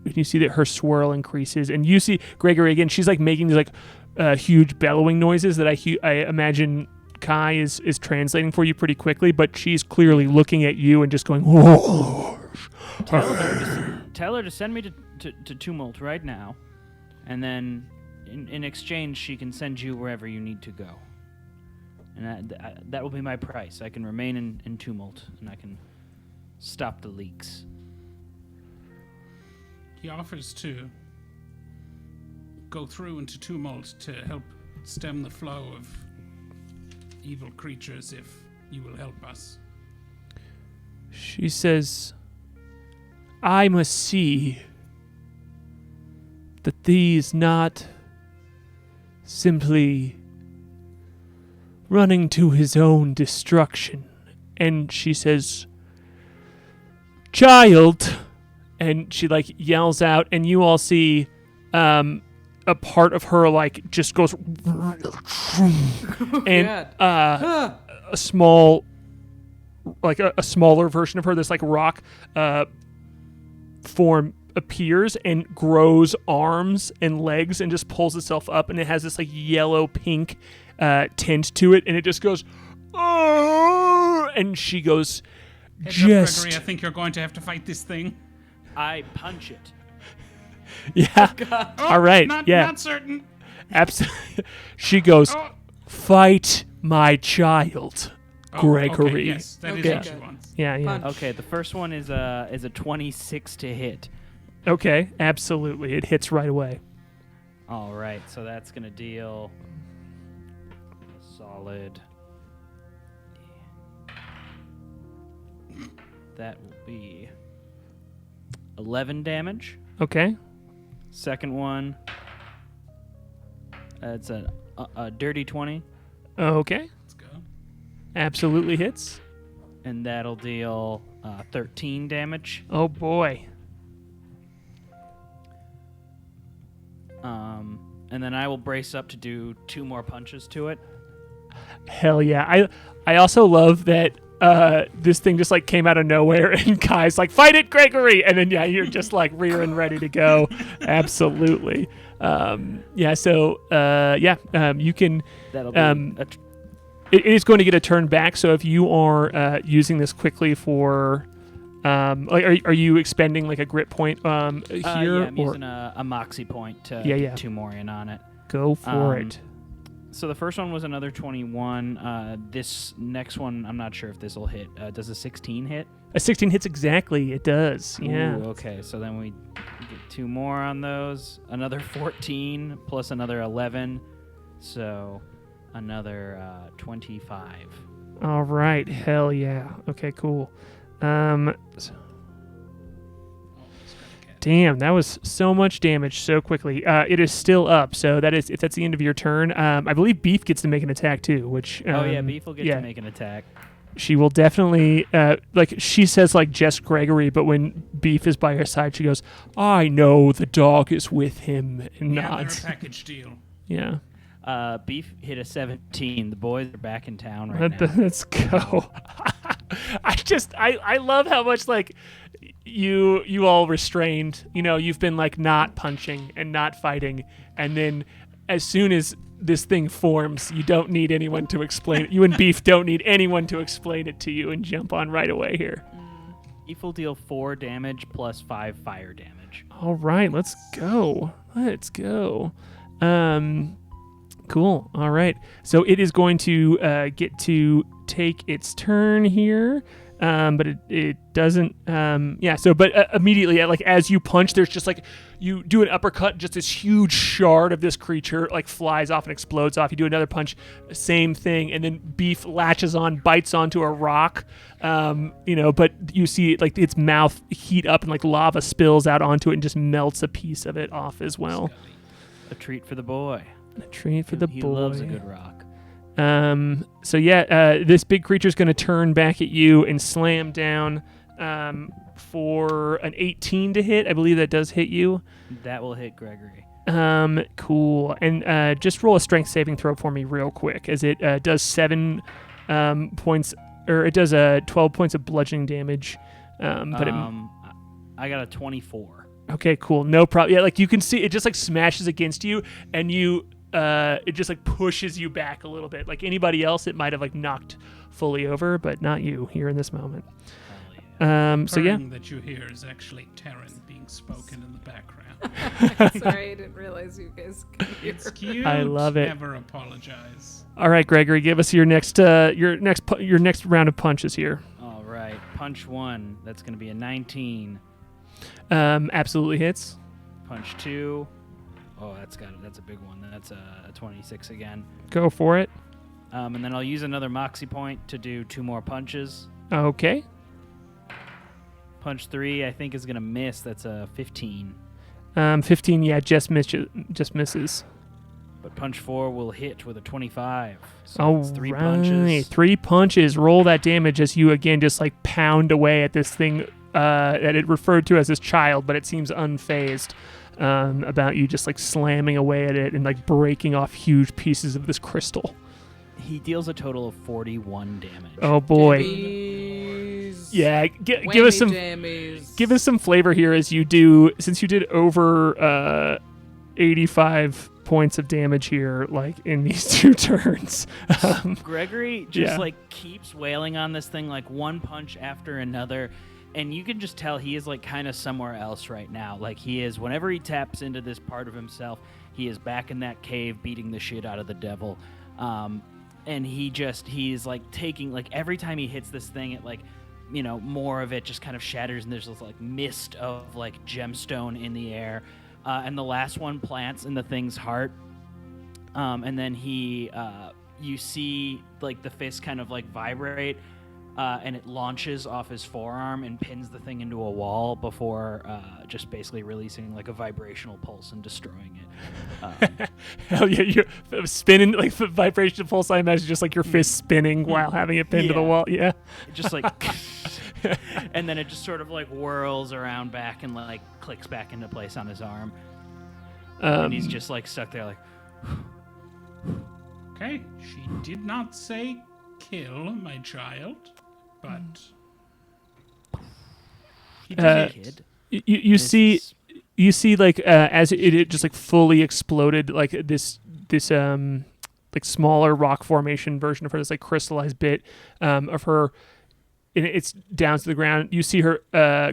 when you see that her swirl increases, and you see Gregory again, she's like making these like huge bellowing noises that I imagine K.A.I is translating for you pretty quickly, but she's clearly looking at you and just going, whoa. Tell her to send me to Tumult right now, and then in exchange she can send you wherever you need to go. And that will be my price. I can remain in Tumult, and I can stop the leaks. He offers to go through into Tumult to help stem the flow of evil creatures if you will help us. She says, I must see that he is not simply running to his own destruction. And she says, child, and she like yells out, and you all see a part of her like just goes and a small, like a smaller version of her, this like rock form appears and grows arms and legs and just pulls itself up, and it has this like yellow pink tint to it, and it just goes oh, and she goes Heads up, Gregory, I think you're going to have to fight this thing. I punch it. Yeah. Oh, all right. Not certain. Absolutely. She goes, fight my child, Gregory. Okay, yes, that is Okay. what she wants. Yeah. Punch. Okay, the first one is a 26 to hit. Okay, absolutely. It hits right away. All right, so that's gonna deal a solid. That will be 11 damage. Okay. Second one, it's a dirty 20, Okay. Let's go. Absolutely hits. and that'll deal 13 damage. Oh, boy. And then I will brace up to do 2 more punches to it. Hell yeah. I also love that this thing just like came out of nowhere and Kai's like, fight it, Gregory. And then, yeah, you're just like rearing ready to go. Absolutely. Yeah. So, you can, That'll be it is going to get a turn back. So if you are using this quickly for, are you expending like a grit point here? yeah, I'm or using a moxie point to Yeah, get yeah. 2 more in on it. go for it. So the first one was another 21. This next one, I'm not sure if this will hit. Does a 16 hit? A 16 hits exactly. It does. Yeah. Ooh, okay, so then we get 2 more on those. Another 14 plus another 11. So another 25. All right. Hell yeah. Okay, cool. Damn, that was so much damage so quickly. It is still up, so that is if that's the end of your turn. I believe Beef gets to make an attack too, which Oh yeah, Beef will get to make an attack. She will definitely like she says like Jess Gregory, but when Beef is by her side, she goes, "I know the dog is with him," and Yeah, they're a nods. package deal. Yeah. Beef hit a 17. The boys are back in town right now. Let's go. I love how much like you all restrained. You know, you've been like not punching and not fighting, and then as soon as this thing forms, you don't need anyone to explain it. You and Beef don't need anyone to explain it to you and jump on right away here. Beef will deal 4 damage plus 5 fire damage. All right, let's go. Let's go. Cool. All right. So it is going to get to take its turn here. But it doesn't. But immediately, like as you punch, there's just like you do an uppercut, just this huge shard of this creature like flies off and explodes off. You do another punch, same thing, and then Beef latches on, bites onto a rock. But you see like its mouth heat up and like lava spills out onto it and just melts a piece of it off as well. A treat for the boy. A treat for the He boy. loves a good rock. This big creature's going to turn back at you and slam down for an 18 to hit. I believe that does hit you. That will hit Gregory. Cool. And just roll a strength saving throw for me real quick, as it does 7 points, or it does 12 points of bludgeoning damage. I got a 24. Okay, cool. No problem. Yeah, like you can see it just like smashes against you, and it just like pushes you back a little bit. Like anybody else, it might have like knocked fully over, but not you here in this moment. Purring that you hear is actually Terran being spoken in the background. Sorry, I didn't realize you guys could hear. It's cute. I love it. Never apologize. All right, Gregory, give us your next round of punches here. All right. Punch 1. That's going to be a 19. Absolutely hits. Punch 2. Oh, that's a big one. That's a 26 again. Go for it. And then I'll use another moxie point to do 2 more punches. Okay. Punch 3, I think, is gonna miss. That's a 15. 15, yeah, just misses. But punch 4 will hit with a 25. So All it's 3 right. punches. 3 punches. Roll that damage as you again just like pound away at this thing that it referred to as his child, but it seems unfazed about you just like slamming away at it and like breaking off huge pieces of this crystal. He deals a total of 41 damage. Oh boy. Jammies. Yeah, give us some Jammies. give us some flavor here as you do, since you did over 85 points of damage here, like in these 2 turns. Gregory just yeah. like keeps wailing on this thing like one punch after another, and you can just tell he is like kind of somewhere else right now. Like he is, whenever he taps into this part of himself, he is back in that cave beating the shit out of the devil. And he's like taking, like every time he hits this thing, it like, you know, more of it just kind of shatters, and there's this like mist of like gemstone in the air. And the last one plants in the thing's heart. And then you see like the fist kind of like vibrate, and it launches off his forearm and pins the thing into a wall before just basically releasing like a vibrational pulse and destroying it. Hell yeah, you're spinning like the vibration pulse. I imagine just like your fist spinning while having it pinned to the wall. Yeah, just like, and then it just sort of like whirls around back and like clicks back into place on his arm. And he's just like stuck there like. Okay, she did not say kill my child, but He did, kid. You see like as it just like fully exploded, like this like smaller rock formation version of her, this like crystallized bit of her, and it's down to the ground. You see her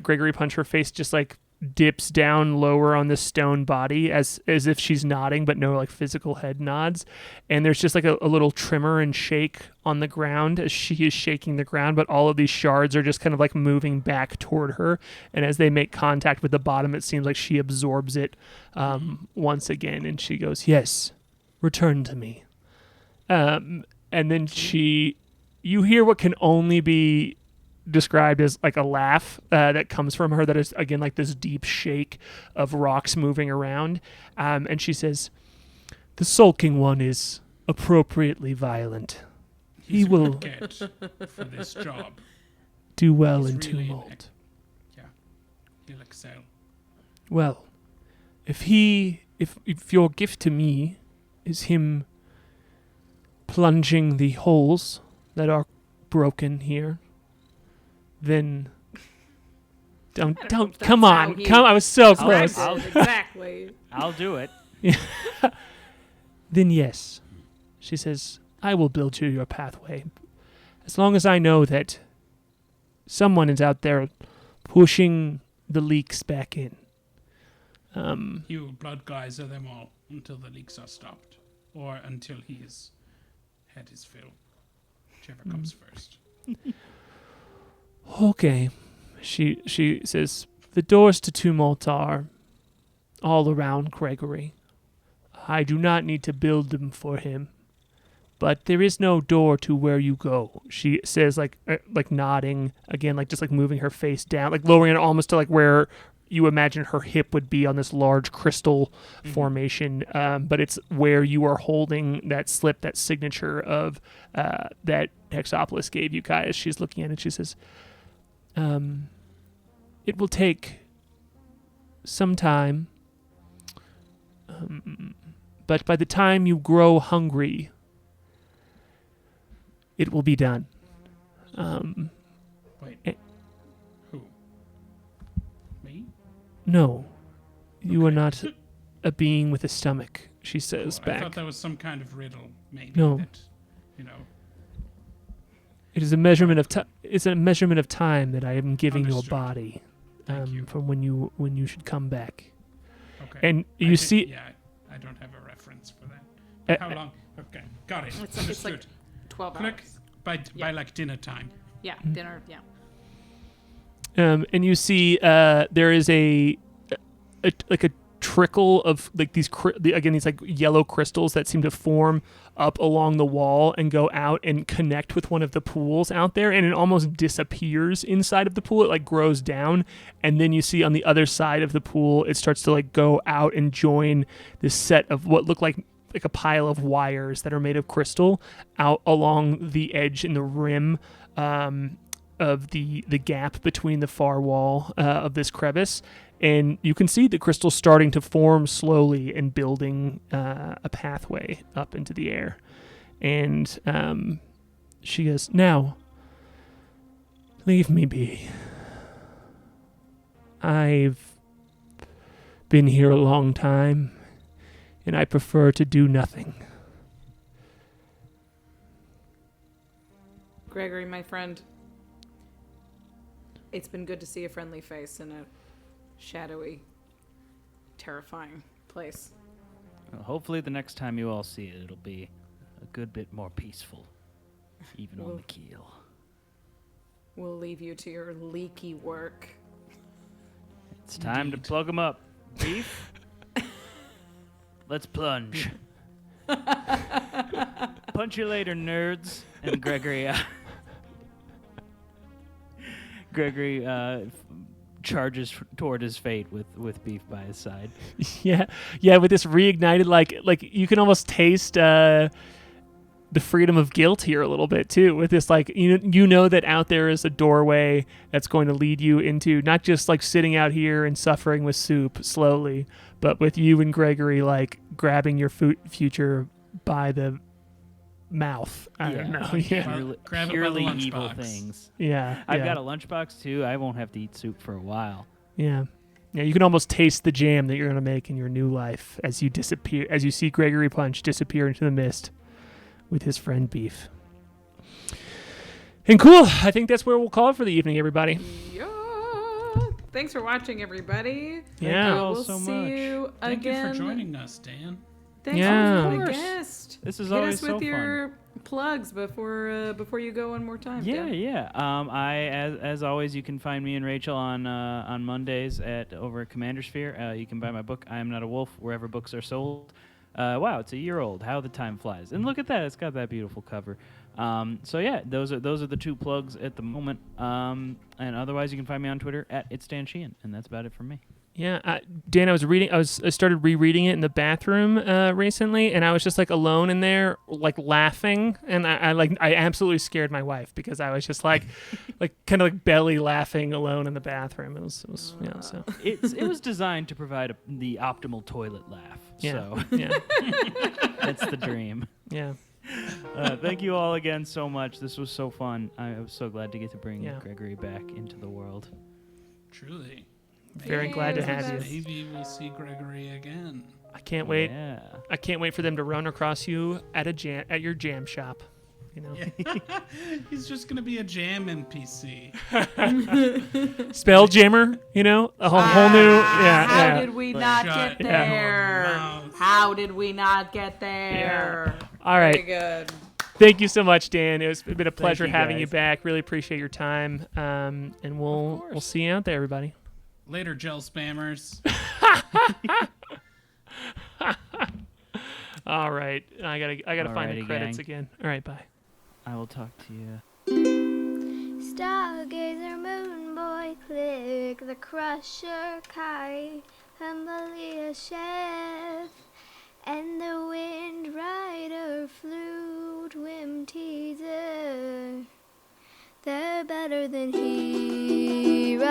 Gregory punch, her face just like dips down lower on this stone body as if she's nodding, but no like physical head nods. And there's just like a little tremor and shake on the ground as she is shaking the ground, but all of these shards are just kind of like moving back toward her. And as they make contact with the bottom, it seems like she absorbs it once again. And she goes, "Yes, return to me." And then you hear what can only be described as like a laugh that comes from her, that is again like this deep shake of rocks moving around, and she says, "The sulking one is appropriately violent. He will get for this job. do well He's in really tumult. He'll excel." Well, if your gift to me is him plunging the holes that are broken here, then don't come on, come. I was so close. Exactly. I'll do it. Then yes, she says, I will build you your pathway, as long as I know that someone is out there pushing the leaks back in. He will blood geyser them all until the leaks are stopped, or until he's had his fill, whichever comes first. Okay, she says, the doors to tumult are all around Gregory. I do not need to build them for him, but there is no door to where you go. She says, like nodding again, like just like moving her face down, like lowering it almost to like where you imagine her hip would be on this large crystal formation, but it's where you are holding that slip, that signature of that Hexopolis gave you, K.A.I. As she's looking at it, she says, it will take some time, but by the time you grow hungry, it will be done. Wait. Who? Me? No, you are not a being with a stomach, she says I back. thought that was some kind of riddle, maybe. No. That, you know. It is a measurement of time. It's a measurement of time that I am giving your Understood. body, Thank you. from when you should come back. Okay. And you see, Yeah, I don't have a reference for that. How long? Okay, got it. It's Understood. like 12 Click hours. by Yeah. like dinner time. Yeah, dinner. Yeah. and you see, there is a trickle of like these these like yellow crystals that seem to form up along the wall and go out and connect with one of the pools out there, and it almost disappears inside of the pool. It like grows down, and then you see on the other side of the pool it starts to like go out and join this set of what look like a pile of wires that are made of crystal out along the edge and the rim of the gap between the far wall of this crevice, and you can see the crystal starting to form slowly and building a pathway up into the air. And she goes, "Now, leave me be. I've been here a long time, and I prefer to do nothing." Gregory, my friend, it's been good to see a friendly face in a shadowy, terrifying place. Well, hopefully the next time you all see it, it'll be a good bit more peaceful, even on the keel. We'll leave you to your leaky work. It's time to plug them up. Beef? Let's plunge. Punch you later, nerds. And Gregory... Gregory charges toward his fate with Beef by his side. Yeah, with this reignited, like you can almost taste the freedom of guilt here a little bit too. With this, like you know that out there is a doorway that's going to lead you into not just like sitting out here and suffering with soup slowly, but with you and Gregory like grabbing your future by the mouth. I don't know. Yeah. Grab it by the Purely evil lunchbox. things. Yeah. I've got a lunchbox too. I won't have to eat soup for a while. Yeah. Yeah, you can almost taste the jam that you're going to make in your new life as you disappear, as you see Gregory Punch disappear into the mist with his friend Beef. And cool. I think that's where we'll call it for the evening, everybody. Yeah. Thanks for watching, everybody. Yeah. all We'll so see much. you Thank you again. for joining us, Dan. Thanks Yeah. for being Of a course. guest. This is Hit always us with so fun. your plugs before you go one more time. Yeah, Dan. yeah. As always, you can find me and Rachel on Mondays over at Commander Sphere. You can buy my book, I Am Not a Wolf, wherever books are sold. Wow, it's a year old. How the time flies! And look at that; it's got that beautiful cover. So yeah, those are the two plugs at the moment. And otherwise, you can find me on Twitter at It's Dan Sheehan, and that's about it for me. Yeah, Dan, I started rereading it in the bathroom recently, and I was just like alone in there, like laughing, and I absolutely scared my wife because I was just like, kind of like belly laughing alone in the bathroom. It was yeah. So It was designed to provide the optimal toilet laugh. yeah, So yeah, that's the dream. yeah. Thank you all again so much. This was so fun. I was so glad to get to bring Yeah. Gregory back into the world. Truly. Very glad to have you. Maybe we'll see Gregory again. I can't wait. Yeah. I can't wait for them to run across you at your jam shop. You know, He's just gonna be a jam NPC. Spelljammer. You know, a whole new. Yeah, How yeah. did we not Shut get your there? mouth. How did we not get there? All right. Very good. Thank you so much, Dan. It's been a pleasure you, having you guys. back. Really appreciate your time. And we'll see you out there, everybody. Later, gel spammers. All right. I gotta find the Alrighty, credits gang. again. All right, bye. I will talk to you. Stargazer, Moonboy, Klik, the Crusher, K.A.I, Humbly Chef, and the Wind Rider, Flute, Whim Teaser. They're better than heroes.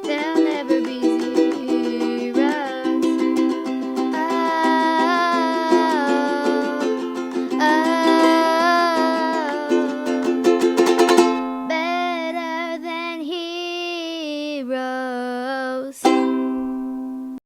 They'll never be zeros. Better than heroes.